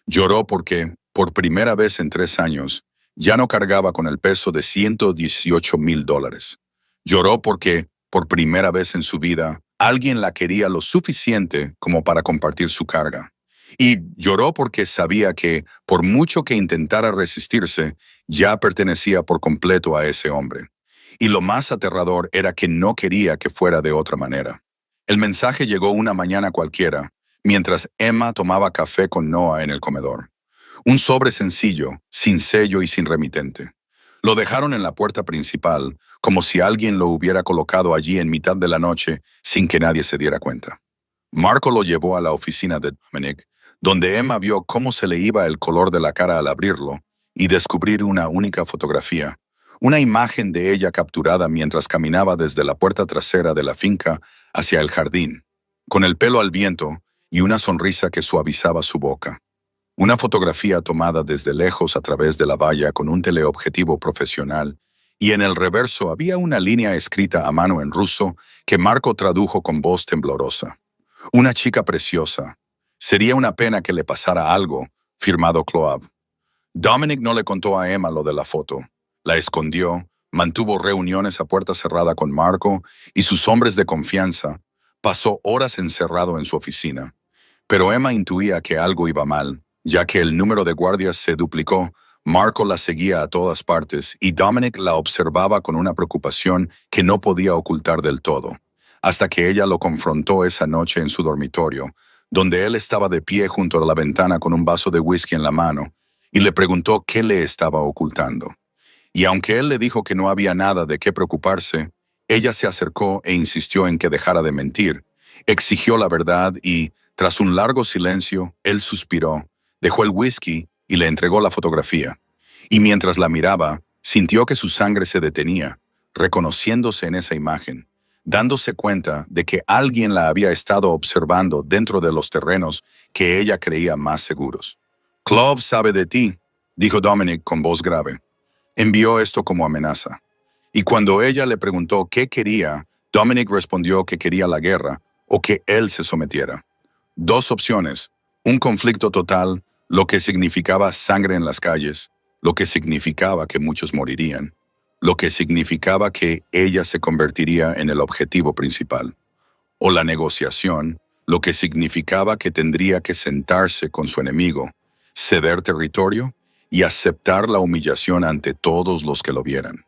Lloró porque, por primera vez en 3 años, ya no cargaba con el peso de $118,000. Lloró porque, por primera vez en su vida, alguien la quería lo suficiente como para compartir su carga. Y lloró porque sabía que, por mucho que intentara resistirse, ya pertenecía por completo a ese hombre. Y lo más aterrador era que no quería que fuera de otra manera. El mensaje llegó una mañana cualquiera, mientras Emma tomaba café con Noah en el comedor. Un sobre sencillo, sin sello y sin remitente. Lo dejaron en la puerta principal, como si alguien lo hubiera colocado allí en mitad de la noche sin que nadie se diera cuenta. Marco lo llevó a la oficina de Dominic, donde Emma vio cómo se le iba el color de la cara al abrirlo y descubrir una única fotografía, una imagen de ella capturada mientras caminaba desde la puerta trasera de la finca hacia el jardín, con el pelo al viento y una sonrisa que suavizaba su boca. Una fotografía tomada desde lejos a través de la valla con un teleobjetivo profesional, y en el reverso había una línea escrita a mano en ruso que Marco tradujo con voz temblorosa. Una chica preciosa. Sería una pena que le pasara algo, firmado Cloab. Dominic no le contó a Emma lo de la foto. La escondió, mantuvo reuniones a puerta cerrada con Marco y sus hombres de confianza. Pasó horas encerrado en su oficina. Pero Emma intuía que algo iba mal, ya que el número de guardias se duplicó. Marco la seguía a todas partes y Dominic la observaba con una preocupación que no podía ocultar del todo, hasta que ella lo confrontó esa noche en su dormitorio, donde él estaba de pie junto a la ventana con un vaso de whisky en la mano, y le preguntó qué le estaba ocultando. Y aunque él le dijo que no había nada de qué preocuparse, ella se acercó e insistió en que dejara de mentir. Exigió la verdad y, tras un largo silencio, él suspiró, dejó el whisky y le entregó la fotografía. Y mientras la miraba, sintió que su sangre se detenía, reconociéndose en esa imagen, dándose cuenta de que alguien la había estado observando dentro de los terrenos que ella creía más seguros. «Clove sabe de ti», dijo Dominic con voz grave. Envió esto como amenaza. Y cuando ella le preguntó qué quería, Dominic respondió que quería la guerra o que él se sometiera. 2 opciones: un conflicto total, lo que significaba sangre en las calles, lo que significaba que muchos morirían, lo que significaba que ella se convertiría en el objetivo principal, o la negociación, lo que significaba que tendría que sentarse con su enemigo, ceder territorio y aceptar la humillación ante todos los que lo vieran.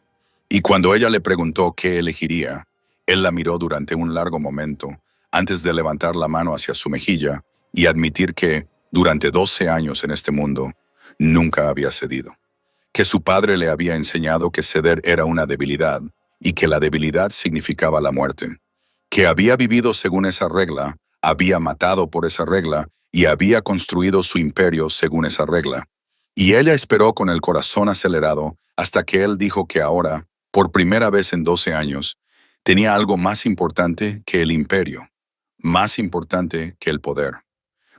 Y cuando ella le preguntó qué elegiría, él la miró durante un largo momento, antes de levantar la mano hacia su mejilla y admitir que, durante 12 años en este mundo, nunca había cedido. Que su padre le había enseñado que ceder era una debilidad y que la debilidad significaba la muerte. Que había vivido según esa regla, había matado por esa regla y había construido su imperio según esa regla. Y ella esperó con el corazón acelerado hasta que él dijo que ahora, por primera vez en 12 años, tenía algo más importante que el imperio, más importante que el poder,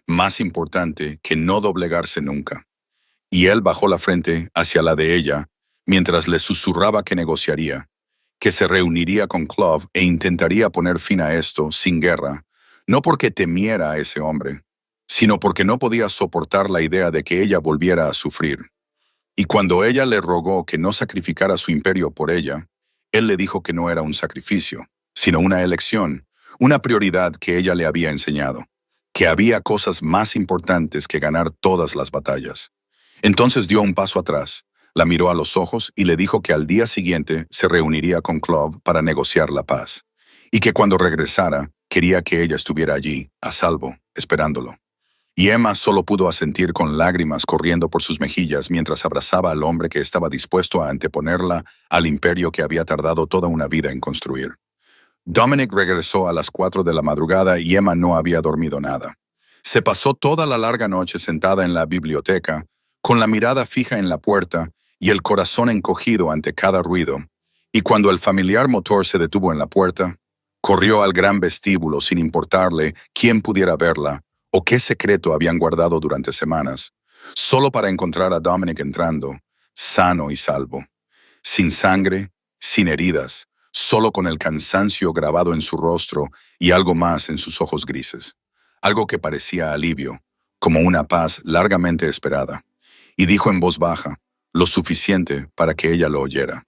más importante que no doblegarse nunca. Y él bajó la frente hacia la de ella, mientras le susurraba que negociaría, que se reuniría con Clove e intentaría poner fin a esto sin guerra, no porque temiera a ese hombre, sino porque no podía soportar la idea de que ella volviera a sufrir. Y cuando ella le rogó que no sacrificara su imperio por ella, él le dijo que no era un sacrificio, sino una elección, una prioridad que ella le había enseñado, que había cosas más importantes que ganar todas las batallas. Entonces dio un paso atrás, la miró a los ojos y le dijo que al día siguiente se reuniría con Clove para negociar la paz, y que cuando regresara, quería que ella estuviera allí, a salvo, esperándolo. Y Emma solo pudo asentir con lágrimas corriendo por sus mejillas mientras abrazaba al hombre que estaba dispuesto a anteponerla al imperio que había tardado toda una vida en construir. Dominic regresó a las 4 de la madrugada y Emma no había dormido nada. Se pasó toda la larga noche sentada en la biblioteca, con la mirada fija en la puerta y el corazón encogido ante cada ruido, y cuando el familiar motor se detuvo en la puerta, corrió al gran vestíbulo sin importarle quién pudiera verla o qué secreto habían guardado durante semanas, solo para encontrar a Dominic entrando, sano y salvo, sin sangre, sin heridas, solo con el cansancio grabado en su rostro y algo más en sus ojos grises, algo que parecía alivio, como una paz largamente esperada, y dijo en voz baja, lo suficiente para que ella lo oyera.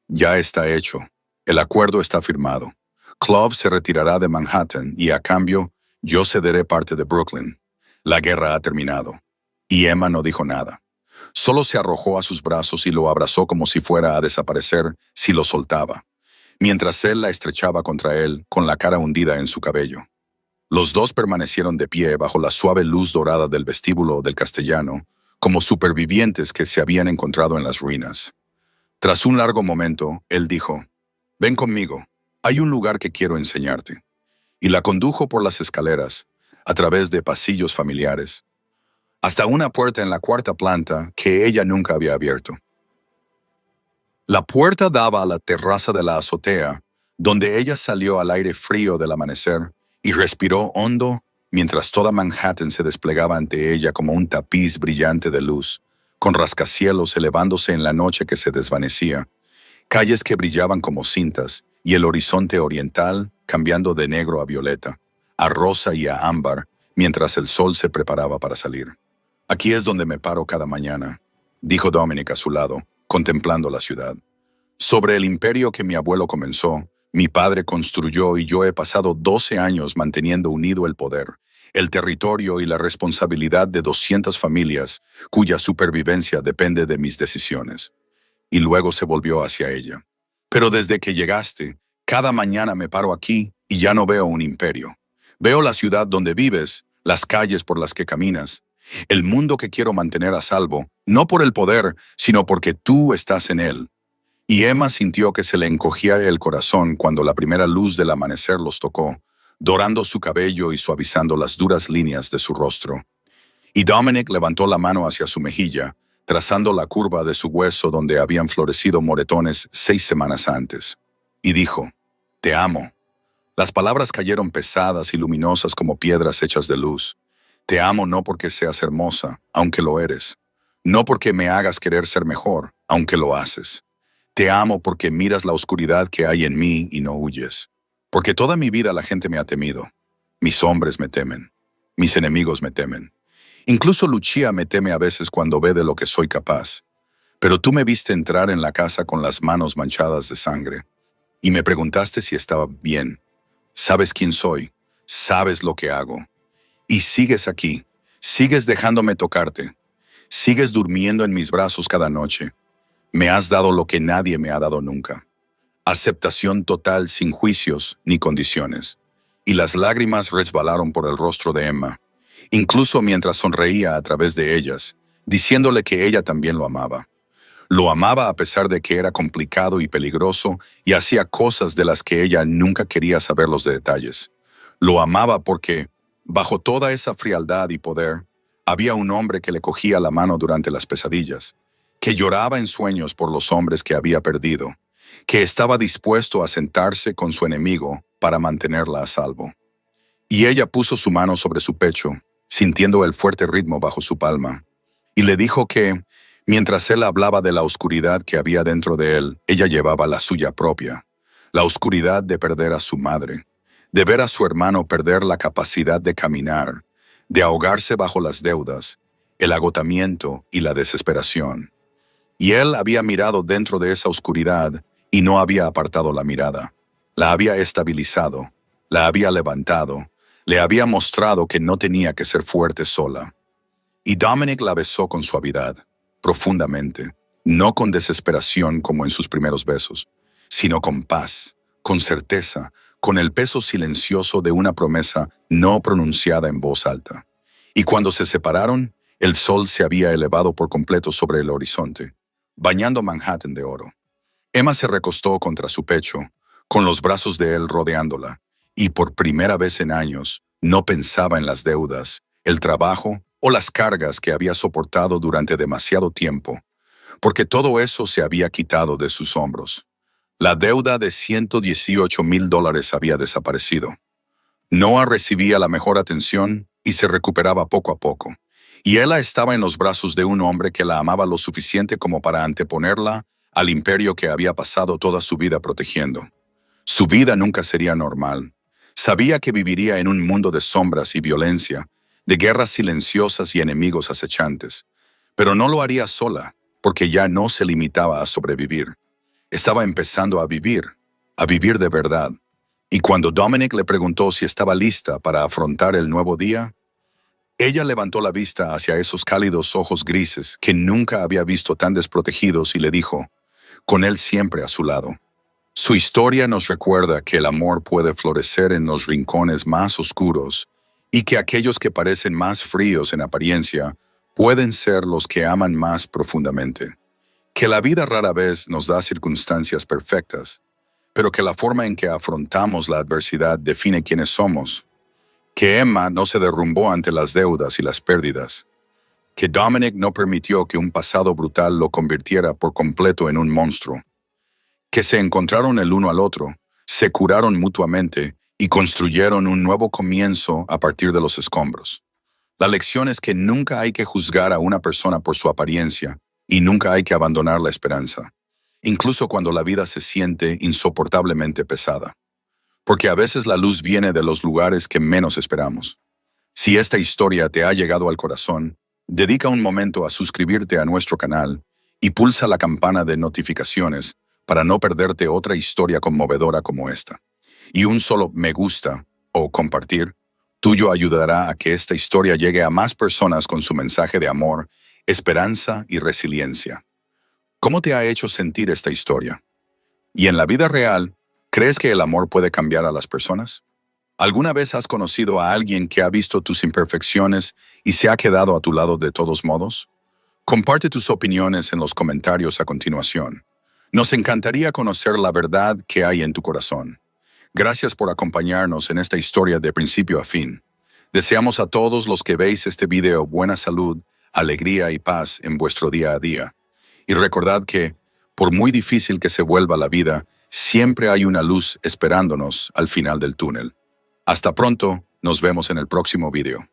Ya está hecho. El acuerdo está firmado. Clove se retirará de Manhattan y, a cambio, yo cederé parte de Brooklyn. La guerra ha terminado. Y Emma no dijo nada. Solo se arrojó a sus brazos y lo abrazó como si fuera a desaparecer si lo soltaba, mientras él la estrechaba contra él con la cara hundida en su cabello. Los dos permanecieron de pie bajo la suave luz dorada del vestíbulo del Castellano, como supervivientes que se habían encontrado en las ruinas. Tras un largo momento, él dijo, «Ven conmigo, hay un lugar que quiero enseñarte». Y la condujo por las escaleras, a través de pasillos familiares, hasta una puerta en la 4ª planta que ella nunca había abierto. La puerta daba a la terraza de la azotea, donde ella salió al aire frío del amanecer y respiró hondo mientras toda Manhattan se desplegaba ante ella como un tapiz brillante de luz, con rascacielos elevándose en la noche que se desvanecía, calles que brillaban como cintas y el horizonte oriental cambiando de negro a violeta, a rosa y a ámbar, mientras el sol se preparaba para salir. «Aquí es donde me paro cada mañana», dijo Dominic a su lado, contemplando la ciudad. «Sobre el imperio que mi abuelo comenzó, mi padre construyó y yo he pasado 12 años manteniendo unido el poder, el territorio y la responsabilidad de 200 familias cuya supervivencia depende de mis decisiones». Y luego se volvió hacia ella. «Pero desde que llegaste, cada mañana me paro aquí y ya no veo un imperio. Veo la ciudad donde vives, las calles por las que caminas, el mundo que quiero mantener a salvo, no por el poder, sino porque tú estás en él». Y Emma sintió que se le encogía el corazón cuando la primera luz del amanecer los tocó, dorando su cabello y suavizando las duras líneas de su rostro. Y Dominic levantó la mano hacia su mejilla, trazando la curva de su hueso donde habían florecido moretones 6 semanas antes. Y dijo, «Te amo». Las palabras cayeron pesadas y luminosas como piedras hechas de luz. «Te amo no porque seas hermosa, aunque lo eres. No porque me hagas querer ser mejor, aunque lo haces. Te amo porque miras la oscuridad que hay en mí y no huyes. Porque toda mi vida la gente me ha temido. Mis hombres me temen. Mis enemigos me temen. Incluso Lucia me teme a veces cuando ve de lo que soy capaz. Pero tú me viste entrar en la casa con las manos manchadas de sangre. Y me preguntaste si estaba bien. Sabes quién soy. Sabes lo que hago. Y sigues aquí. Sigues dejándome tocarte. Sigues durmiendo en mis brazos cada noche. Me has dado lo que nadie me ha dado nunca. Aceptación total sin juicios ni condiciones. Y las lágrimas resbalaron por el rostro de Emma. incluso mientras sonreía a través de ellas, diciéndole que ella también lo amaba. Lo amaba a pesar de que era complicado y peligroso y hacía cosas de las que ella nunca quería saber los detalles. Lo amaba porque, bajo toda esa frialdad y poder, había un hombre que le cogía la mano durante las pesadillas, que lloraba en sueños por los hombres que había perdido, que estaba dispuesto a sentarse con su enemigo para mantenerla a salvo. Y ella puso su mano sobre su pecho, sintiendo el fuerte ritmo bajo su palma, y le dijo que, mientras él hablaba de la oscuridad que había dentro de él, ella llevaba la suya propia, la oscuridad de perder a su madre, de ver a su hermano perder la capacidad de caminar, de ahogarse bajo las deudas, el agotamiento y la desesperación. Y él había mirado dentro de esa oscuridad y no había apartado la mirada. La había estabilizado, la había levantado, le había mostrado que no tenía que ser fuerte sola. Y Dominic la besó con suavidad, profundamente, no con desesperación como en sus primeros besos, sino con paz, con certeza, con el peso silencioso de una promesa no pronunciada en voz alta. Y cuando se separaron, el sol se había elevado por completo sobre el horizonte, bañando Manhattan de oro. Emma se recostó contra su pecho, con los brazos de él rodeándola, y por primera vez en años no pensaba en las deudas, el trabajo o las cargas que había soportado durante demasiado tiempo, porque todo eso se había quitado de sus hombros. La deuda de $118,000 había desaparecido. Noah recibía la mejor atención y se recuperaba poco a poco, y ella estaba en los brazos de un hombre que la amaba lo suficiente como para anteponerla al imperio que había pasado toda su vida protegiendo. Su vida nunca sería normal. Sabía que viviría en un mundo de sombras y violencia, de guerras silenciosas y enemigos acechantes, pero no lo haría sola, porque ya no se limitaba a sobrevivir. Estaba empezando a vivir de verdad. Y cuando Dominic le preguntó si estaba lista para afrontar el nuevo día, ella levantó la vista hacia esos cálidos ojos grises que nunca había visto tan desprotegidos y le dijo, con él siempre a su lado. Su historia nos recuerda que el amor puede florecer en los rincones más oscuros y que aquellos que parecen más fríos en apariencia pueden ser los que aman más profundamente. Que la vida rara vez nos da circunstancias perfectas, pero que la forma en que afrontamos la adversidad define quiénes somos. Que Emma no se derrumbó ante las deudas y las pérdidas. Que Dominic no permitió que un pasado brutal lo convirtiera por completo en un monstruo. Que se encontraron el uno al otro, se curaron mutuamente y construyeron un nuevo comienzo a partir de los escombros. La lección es que nunca hay que juzgar a una persona por su apariencia y nunca hay que abandonar la esperanza, incluso cuando la vida se siente insoportablemente pesada. Porque a veces la luz viene de los lugares que menos esperamos. Si esta historia te ha llegado al corazón, dedica un momento a suscribirte a nuestro canal y pulsa la campana de notificaciones para no perderte otra historia conmovedora como esta. Y un solo me gusta o compartir tuyo ayudará a que esta historia llegue a más personas con su mensaje de amor, esperanza y resiliencia. ¿Cómo te ha hecho sentir esta historia? Y en la vida real, ¿crees que el amor puede cambiar a las personas? ¿Alguna vez has conocido a alguien que ha visto tus imperfecciones y se ha quedado a tu lado de todos modos? Comparte tus opiniones en los comentarios a continuación. Nos encantaría conocer la verdad que hay en tu corazón. Gracias por acompañarnos en esta historia de principio a fin. Deseamos a todos los que veis este video buena salud, alegría y paz en vuestro día a día. Y recordad que, por muy difícil que se vuelva la vida, siempre hay una luz esperándonos al final del túnel. Hasta pronto, nos vemos en el próximo video.